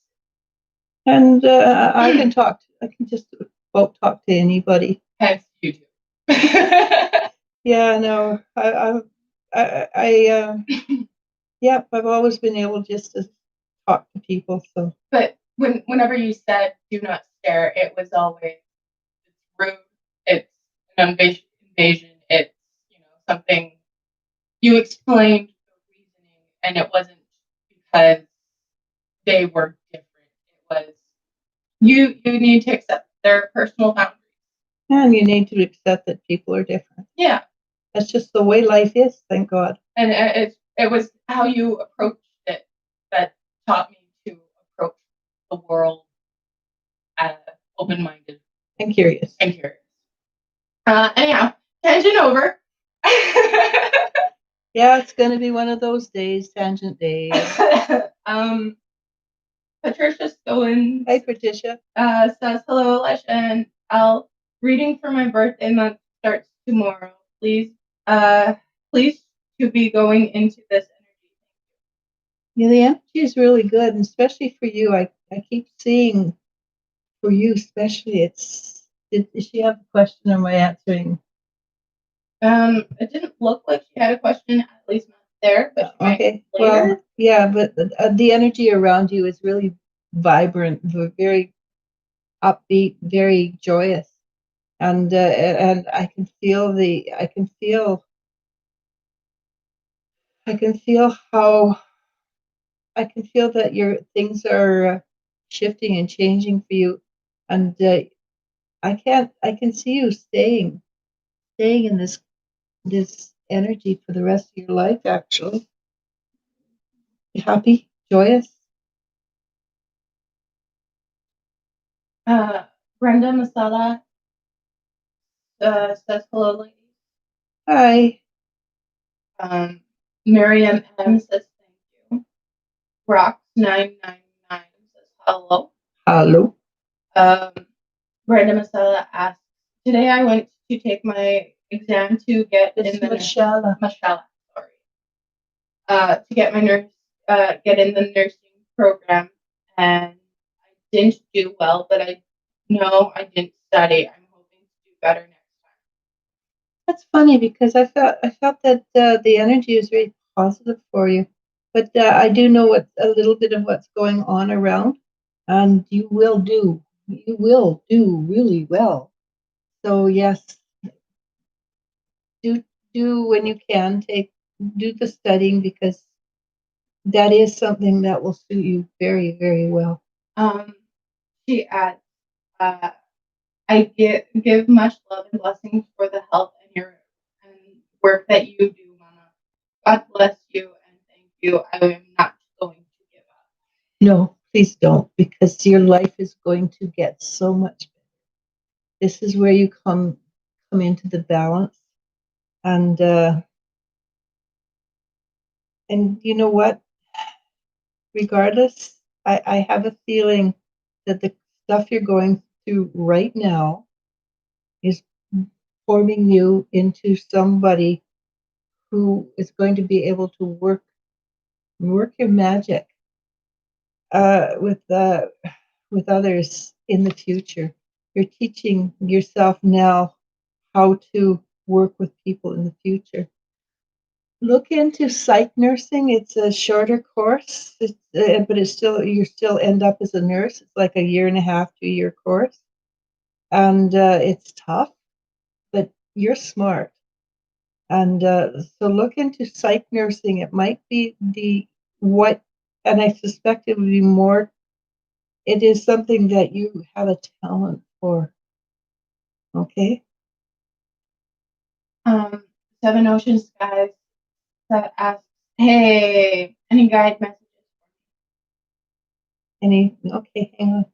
And I can just about talk to anybody. Hence you do. Yeah, no, yeah, I've always been able just to talk to people. So, but whenever you said "do not stare," it was always, it's rude. It's an invasion. It's something you explained the reasoning, and it wasn't because they were different. It was you need to accept their personal boundaries. and you need to accept that people are different. Yeah, That's just the way life is. Thank God. and it was how you approached it that taught me to approach the world open-minded And curious. Anyhow, tangent over. Yeah, it's going to be one of those days, tangent days. Patricia Stowen. Hi, Patricia. Says hello, Eliz-sha and Al. Reading for my birthday month starts tomorrow. Please to be going into this energy. Yeah, the energy is really good, and especially for you. I keep seeing for you, especially. Did she have a question, or am I answering? It didn't look like she had a question, at least not there, but okay. Well, yeah, but the energy around you is really vibrant, very upbeat, very joyous, and I can feel how I can feel that your things are shifting and changing for you, and I can see you staying in this energy for the rest of your life. Actually, happy, joyous. Brenda Masala says hello, ladies. Hi. Miriam M says thank you. Rox999 says hello. Hello. Brenda Masala asks, today I went to take my exam to get in the Mashallah. Sorry. To get my get in the nursing program, and I didn't do well, but I know I didn't study. I'm hoping to do better next time. That's funny because I felt that the energy is very positive for you, but I do know a little bit of what's going on around, and you will do you will do really well. So yes, do do when you can do the studying because that is something that will suit you very, very well. Um, she adds, uh, I give much love and blessings for the health and your and work that you do, Mama. God bless you and thank you. I am not going to give up. No, please don't, because your life is going to get so much better. This is where you come into the balance, and you know what? Regardless, I have a feeling that the stuff you're going through right now is forming you into somebody who is going to be able to work your magic with with others in the future. You're teaching yourself now how to work with people in the future. Look into psych nursing. It's a shorter course, but it's still you still end up as a nurse. It's like a year and a half, 2 year course, and it's tough, but you're smart. And so look into psych nursing. It might be the what, and I suspect it would be more. It is something that you have a talent for. Okay. Seven Ocean Skies that asks, hey, any guide messages? Any? Okay, hang on.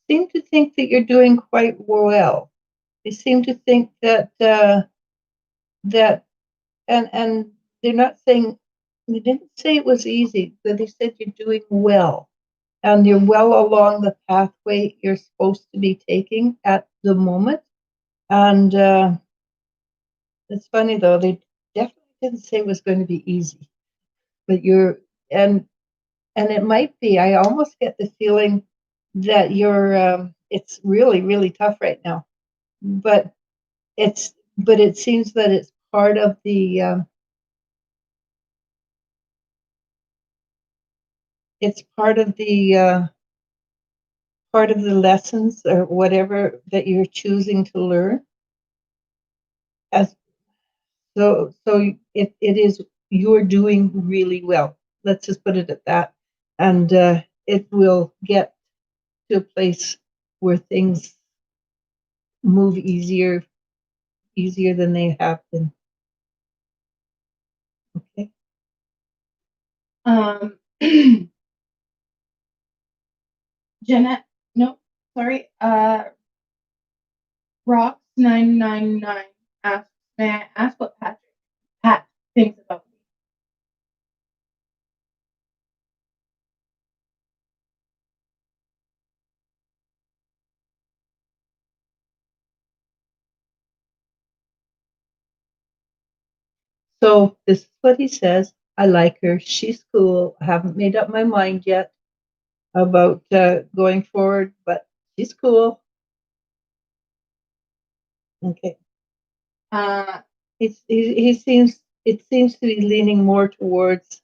Seem to think that you're doing quite well. They seem to think that that and they're not saying they didn't say it was easy, but they said you're doing well and you're well along the pathway you're supposed to be taking at the moment. And it's funny though, they definitely didn't say it was going to be easy, but you're and it might be. I almost get the feeling that you're. It's really really tough right now, but it seems that it's part of the. It's part of the lessons or whatever that you're choosing to learn. As it is you're doing really well. Let's just put it at that, and it will get to a place where things move easier than they have been. Okay. Um, Jeanette, no, sorry, Rocks999 asks, may I ask what Pat thinks about me? So this is what he says. I like her. She's cool. I haven't made up my mind yet about going forward, but she's cool. Okay. Uh, He seems it seems to be leaning more towards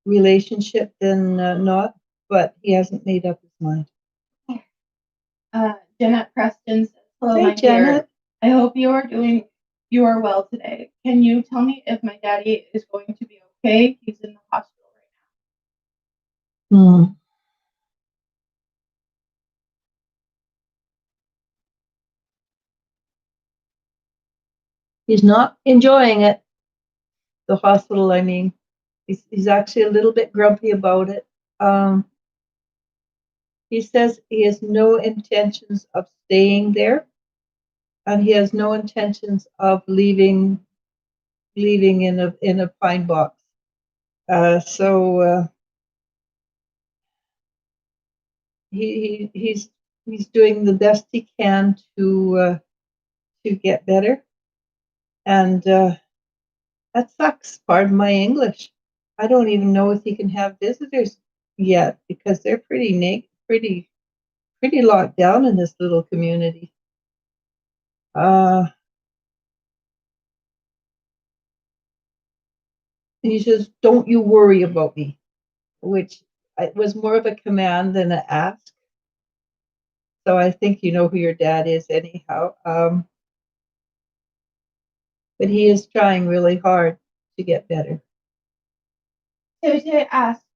relationship than not, but he hasn't made up his mind. Jeanette Preston says, hello, Hey, my Janet. dear. I hope you are well today. Can you tell me if my daddy is going to be okay? He's in the hospital right now. Hmm. He's not enjoying it. The hospital, I mean. He's actually a little bit grumpy about it. He says he has no intentions of staying there, and he has no intentions of leaving in a pine box. So he's doing the best he can to get better, and That sucks. Pardon my English. I don't even know if he can have visitors yet because they're pretty locked down in this little community. He says, "Don't you worry about me," which was more of a command than an ask. So I think you know who your dad is anyhow. But he is trying really hard to get better. Today asks,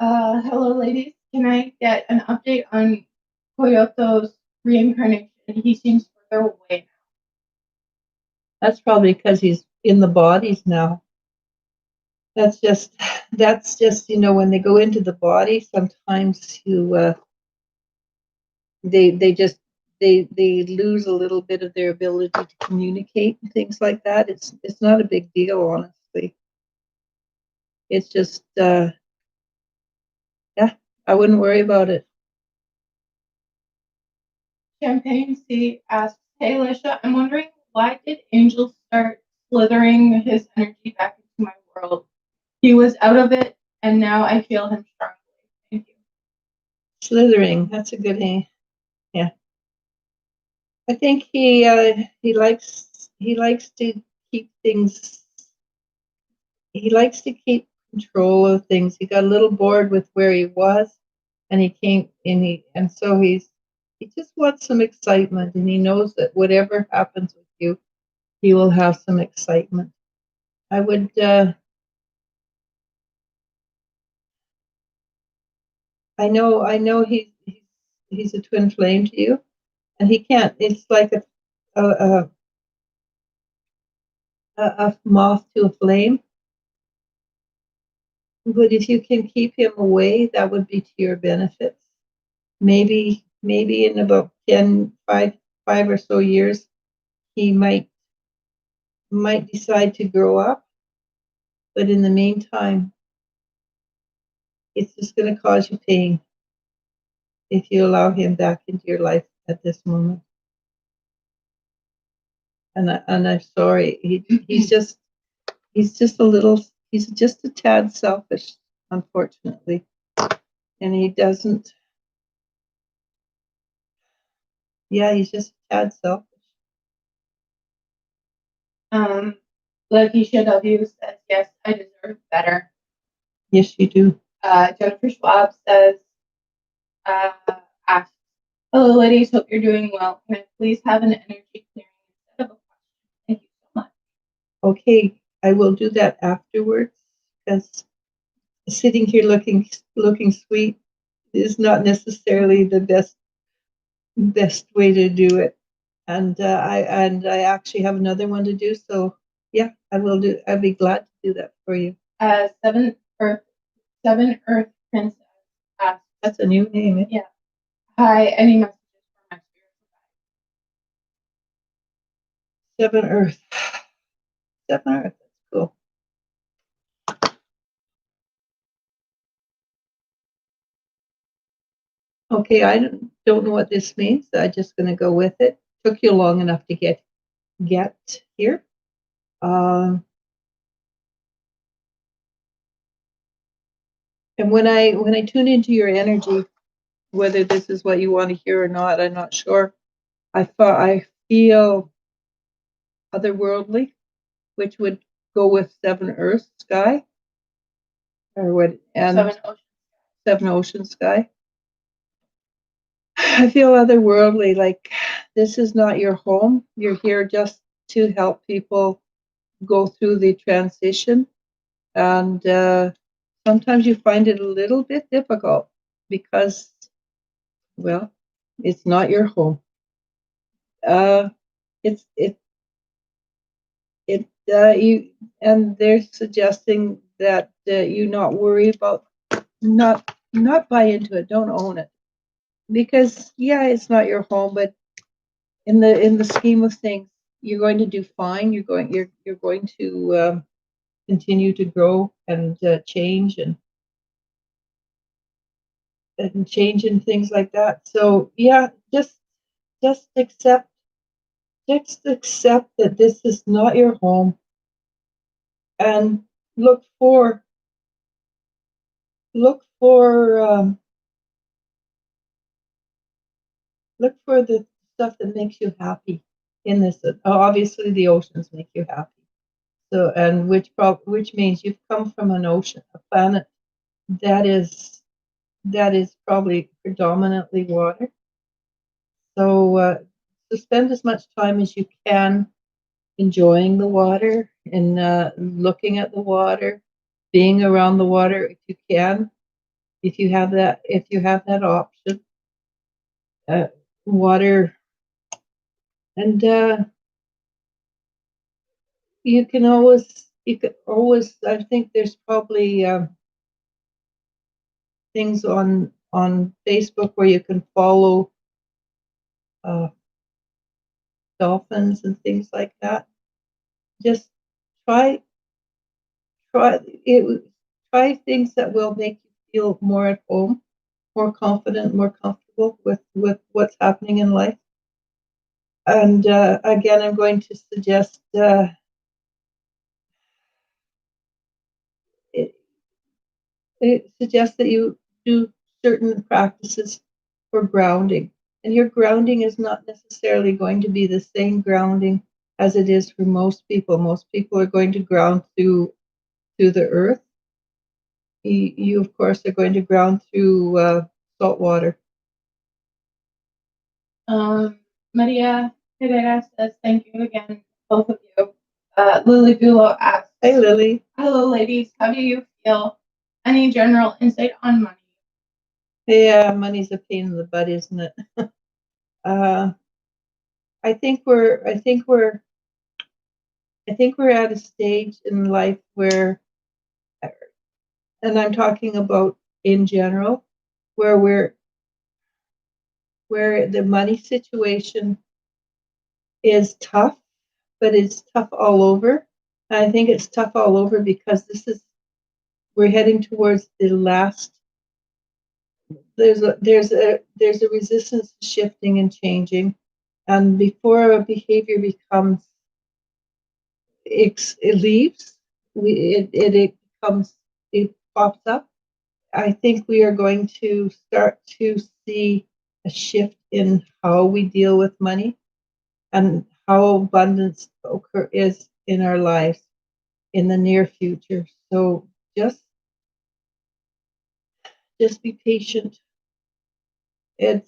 hello ladies, can I get an update on Koyoto's reincarnation? He seems further away now. That's probably because he's in the bodies now. That's just when they go into the body, sometimes they lose a little bit of their ability to communicate and things like that. It's not a big deal, honestly. It's just yeah, I wouldn't worry about it. Champagne C asks, hey Eliz-sha, I'm wondering why did Angel start slithering his energy back into my world? He was out of it, and now I feel him strongly. Thank you. Slithering, that's a good name. Yeah, I think he likes to keep things. He likes to keep control of things. He got a little bored with where he was, and he came in. So he just wants some excitement, and he knows that whatever happens with you, he will have some excitement. I would. I know he's a twin flame to you, and he can't. It's like a a moth to a flame. But if you can keep him away, that would be to your benefit. Maybe in about 5 or so years, he might decide to grow up. But in the meantime, it's just going to cause you pain if you allow him back into your life at this moment. And I'm sorry, he's just a tad selfish, unfortunately, and he doesn't. Yeah, he's just a tad selfish. Lucky W says, yes, I deserve better. Yes, you do. Jennifer Schwab says, asks, hello ladies, hope you're doing well. Can I please have an energy clearing instead of a question? Thank you so much. Okay, I will do that afterwards because sitting here looking sweet is not necessarily the best way to do it. And I actually have another one to do. So yeah, I will do. I'd be glad to do that for you. Seven Earth Princess asks, That's a new name. Eh? Yeah. Hi, any messages for my spiritual guide? 7 Earth. 7 Earth. That's cool. Okay, I don't know what this means. I'm just going to go with it. Took you long enough to get here. And when I tune into your energy, whether this is what you want to hear or not, I'm not sure. I feel otherworldly, which would go with 7 Earth sky, or what? And 7 ocean sky. I feel otherworldly, like this is not your home. You're here just to help people go through the transition, and sometimes you find it a little bit difficult because, well, it's not your home. It's you, and they're suggesting that you not worry about, not buy into it, don't own it, because yeah, it's not your home, but in the scheme of things, you're going to do fine. You're going to continue to grow and change and change and things like that. So yeah, just accept that this is not your home. and look for look for look for the stuff that makes you happy in this. Obviously, the oceans make you happy. So, and which means you've come from an ocean, a planet that is probably predominantly water. So spend as much time as you can enjoying the water and looking at the water, being around the water if you can, if you have that option. Uh, Water, and you can always. I think there's probably things on Facebook where you can follow uh, dolphins and things like that. Just try try it. Try things that will make you feel more at home, more confident, more comfortable with what's happening in life. And again, I'm going to suggest it, it suggests that you do certain practices for grounding. And your grounding is not necessarily going to be the same grounding as it is for most people. Most people are going to ground through the earth. You of course, are going to ground through salt water. Maria Herrera says, thank you again, both of you. Lily Bulo asks, Hey, Lily. hello, ladies. How do you feel? Any general insight on money? Yeah, money's a pain in the butt, isn't it? uh, I think we're at a stage in life where, and I'm talking about in general, where where the money situation is tough, but it's tough all over. And I think it's tough all over because we're heading towards the last. There's a resistance to shifting and changing, and before a behavior becomes it leaves, it becomes it pops up. I think we are going to start to see a shift in how we deal with money and how abundance is in our lives in the near future. So just be patient. I'm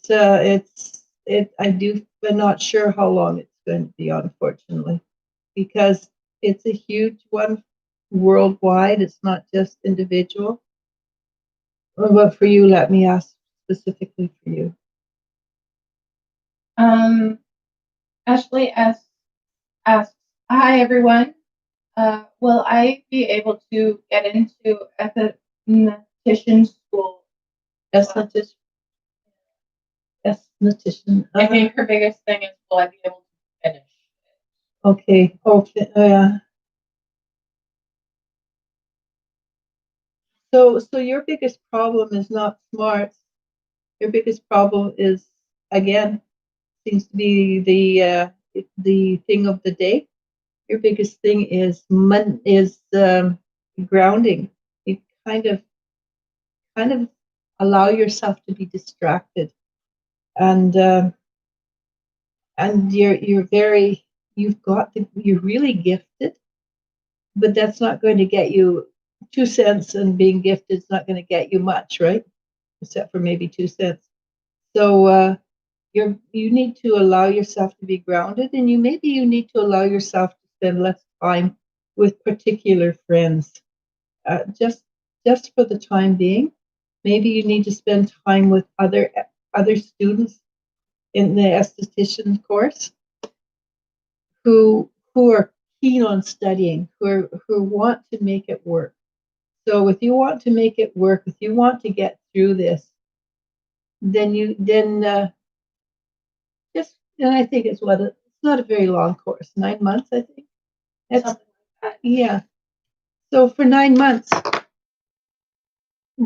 not sure how long it's going to be, unfortunately, because it's a huge one worldwide. It's not just individual. But for you, let me ask specifically for you. Ashley asks, hi everyone. Will I be able to get into esthetician school? Esthetician. I think her biggest thing is, will I be able to finish? Okay. Okay. So your biggest problem is not smarts. Your biggest problem is, again, seems to be the thing of the day. Your biggest thing is grounding. You kind of allow yourself to be distracted, and you're really gifted, but that's not going to get you 2 cents, and being gifted is not going to get you much, right? Except for maybe 2 cents. So you need to allow yourself to be grounded, and you need to allow yourself to spend less time with particular friends, just for the time being. Maybe you need to spend time with other students in the esthetician course who are keen on studying, who want to make it work. So if you want to make it work, if you want to get through this, then just, and I think it's not a very long course, 9 months, I think. That's yeah. So for 9 months,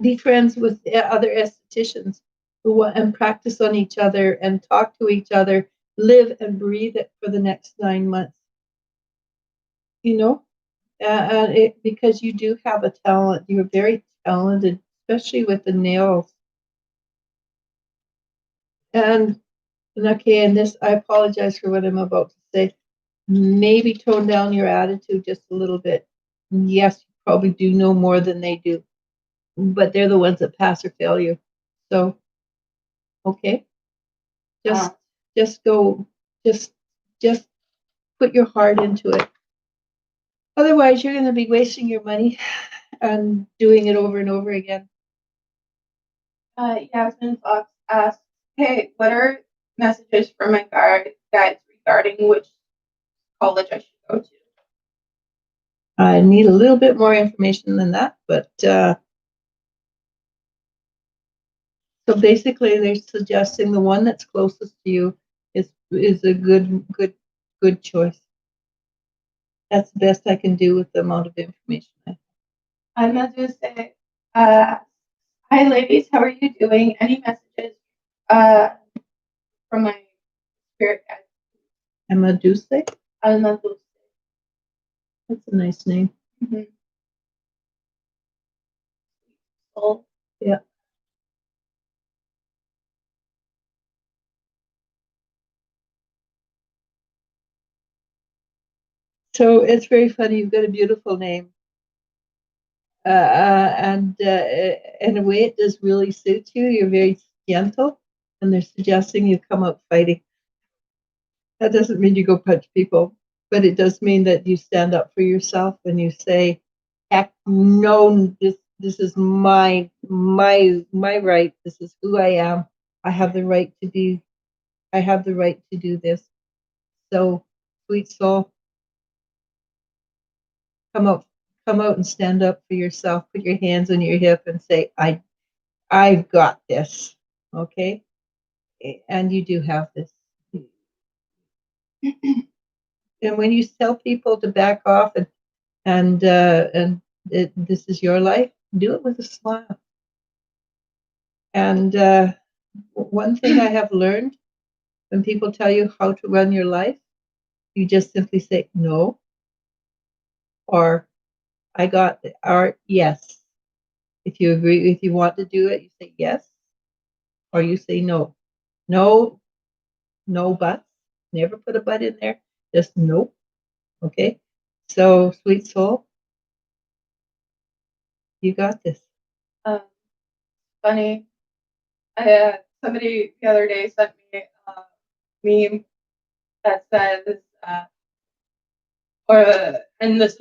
be friends with other estheticians who want and practice on each other and talk to each other, live and breathe it for the next 9 months. You know, because you do have a talent. You're very talented, especially with the nails. And okay, and this, I apologize for what I'm about to say. Maybe tone down your attitude just a little bit. Yes, you probably do know more than they do, but they're the ones that pass or fail you. So, okay, just just go, just just put your heart into it. Otherwise, you're going to be wasting your money and doing it over and over again. Yasmin Fox asks, "Hey, what are messages from my guides regarding which college I should go to?" I need a little bit more information than that, but so basically, they're suggesting the one that's closest to you is a good choice. That's the best I can do with the amount of information. I'm going to say, "Hi, ladies. How are you doing? Any messages from my spirit guides?" Emma Duce? Alma Dulce. That's a nice name. Mm-hmm. Soul. Yeah. So it's very funny. You've got a beautiful name. And in a way, it does really suit you. You're very gentle, and they're suggesting you come out fighting. That doesn't mean you go punch people, but it does mean that you stand up for yourself and you say, "Heck, no! This is my right. This is who I am. I have the right to be. I have the right to do this." So, sweet soul, come out, come out and stand up for yourself. Put your hands on your hip and say, I've got this." Okay, and you do have this. And when you tell people to back off and this is your life, do it with a smile. And one thing I have learned, when people tell you how to run your life, you just simply say no, or I got it, or yes. If you agree, if you want to do it, you say yes, or you say no. No, no buts. Never put a but in there. Just no. Okay. So, sweet soul, you got this. Funny. Somebody the other day sent me a meme that says, and this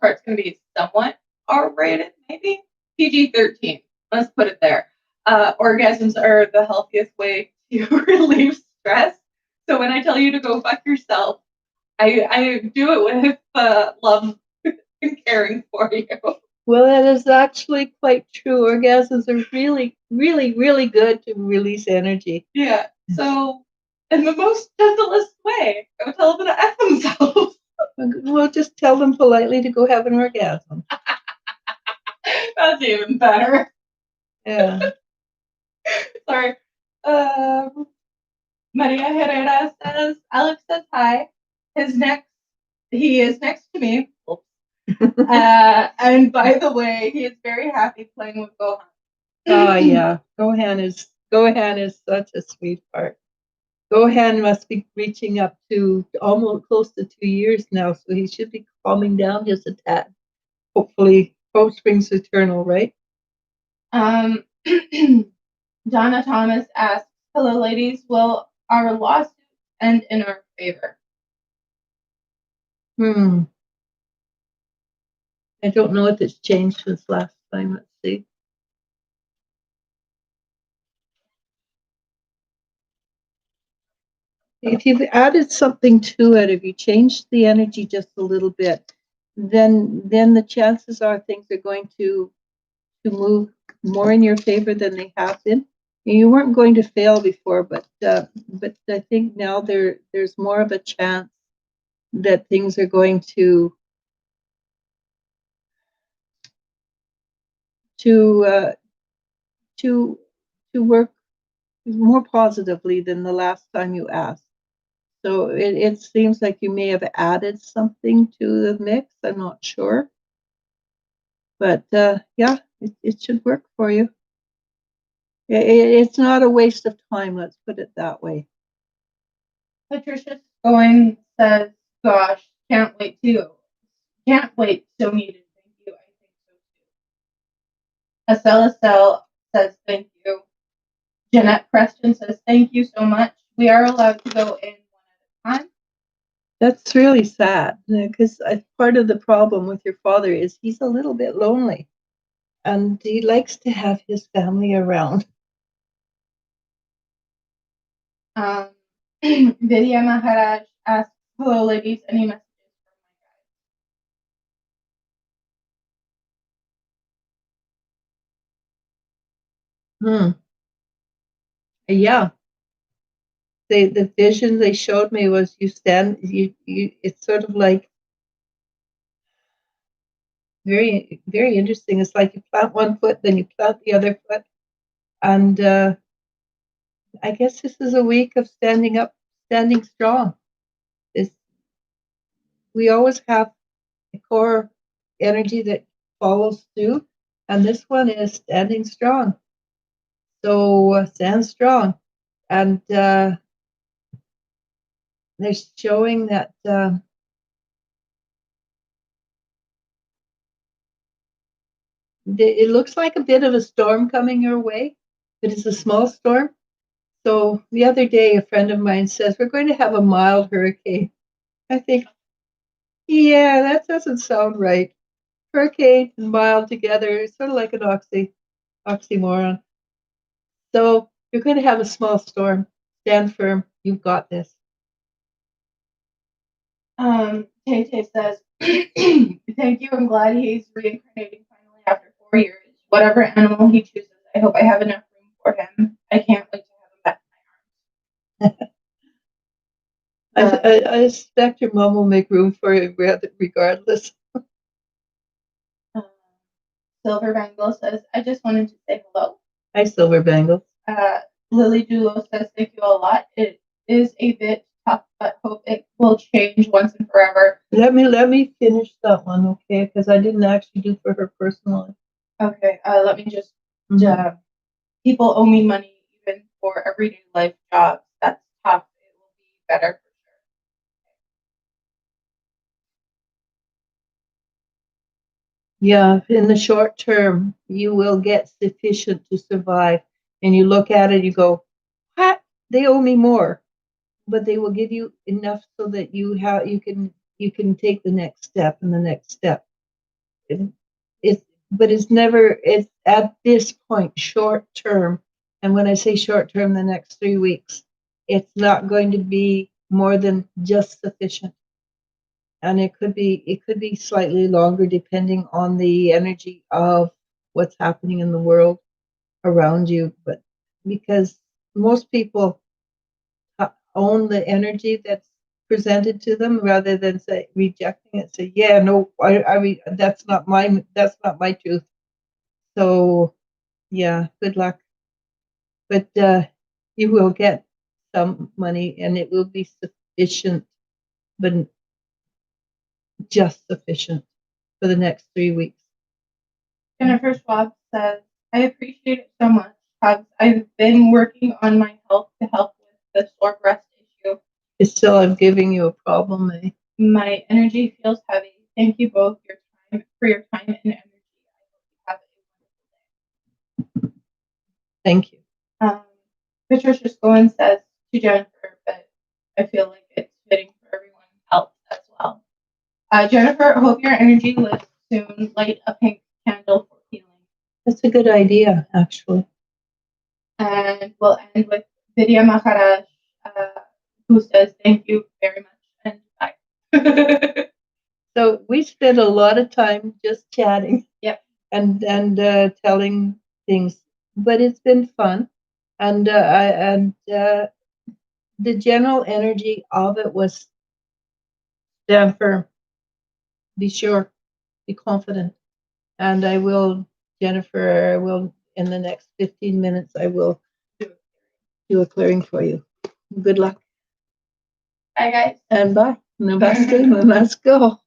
part's gonna be somewhat R-rated, maybe PG-13. Let's put it there. Orgasms are the healthiest way to relieve stress. So when I tell you to go fuck yourself, I do it with love and caring for you. Well, that is actually quite true. Orgasms are really, really, really good to release energy. Yeah. So in the most gentlest way, I would tell them to F themselves. Well, just tell them politely to go have an orgasm. That's even better. Yeah. Sorry. Maria Herrera says, Alex says hi. He is next to me. And by the way, he is very happy playing with Gohan. Oh yeah, Gohan is such a sweetheart. Gohan must be reaching up to almost close to 2 years now, so he should be calming down just a tad. Hopefully, hope springs eternal, right? Donna Thomas asks, "Hello, ladies. Will our lawsuit end in our favor?" I don't know if it's changed since last time. Let's see. If you've added something to it, if you changed the energy just a little bit, then the chances are things are going to move more in your favor than they have been. You weren't going to fail before, but I think now there's more of a chance that things are going to to work more positively than the last time you asked. So it seems like you may have added something to the mix. I'm not sure. But yeah, it should work for you. It's not a waste of time, let's put it that way. Patricia going says, "Gosh, can't wait so needed. Thank you. I think so too." Estelle says, "Thank you." Jeanette Preston says, "Thank you so much. We are allowed to go in one at a time." That's really sad because part of the problem with your father is he's a little bit lonely and he likes to have his family around. Vidya Maharaj asks, "Hello, ladies. Any messages from my guides?" Yeah. The vision they showed me was you it's sort of like very very interesting. It's like you plant one foot, then you plant the other foot, and I guess this is a week of standing up, standing strong. It's, we always have a core energy that follows through, and this one is standing strong. So stand strong, and they're showing that it looks like a bit of a storm coming your way, but it's a small storm. So the other day, a friend of mine says we're going to have a mild hurricane. I think, yeah, that doesn't sound right. Hurricane and mild together is sort of like an oxymoron. So you're going to have a small storm. Stand firm. You've got this. Tay Tay says, "Thank you. I'm glad he's reincarnating finally after 4 years. Whatever animal he chooses, I hope I have enough room for him. I can't wait to have him back in my arms." I suspect your mom will make room for you regardless. Silver Bangle says, "I just wanted to say hello." Hi, Silver Bangle. Lily Dulo says, "Thank you a lot. It is a bit tough, but hope it will change once and forever." Let me finish that one, okay? Because I didn't actually do for her personally. Okay, let me just. People owe me money even for everyday life jobs. That's tough. It will be better for sure. Yeah, in the short term, you will get sufficient to survive. And you look at it, you go, what? They owe me more. But they will give you enough so that you can take the next step and the next step. It's at this point short term. And when I say short term, the next 3 weeks, it's not going to be more than just sufficient. And it could be slightly longer depending on the energy of what's happening in the world around you. But because most people own the energy that's presented to them rather than say rejecting it, say, yeah, no, I mean that's not my truth. So yeah, good luck. But you will get some money and it will be sufficient, but just sufficient for the next 3 weeks. Jennifer Schwab says, "I appreciate it so much. I've been working on my health to help with the sore breast issue. It's still, I'm giving you a problem, eh? My energy feels heavy. Thank you both for your time and energy. I hope you have a wonderful day." Thank you. Patricia Scowen says to Jennifer, but I feel like it's fitting for everyone else as well. Jennifer, hope your energy lifts soon. Light a pink candle for healing. That's a good idea, actually. And we'll end with Vidya Maharaj, who says, "Thank you very much and bye." So we spent a lot of time just chatting. Yep. And telling things, but it's been fun, and the general energy of it was stand firm, be sure, be confident, and Jennifer, I will in the next 15 minutes, I will do a clearing for you. Good luck. Bye, guys. And bye. Namaste. Let's go.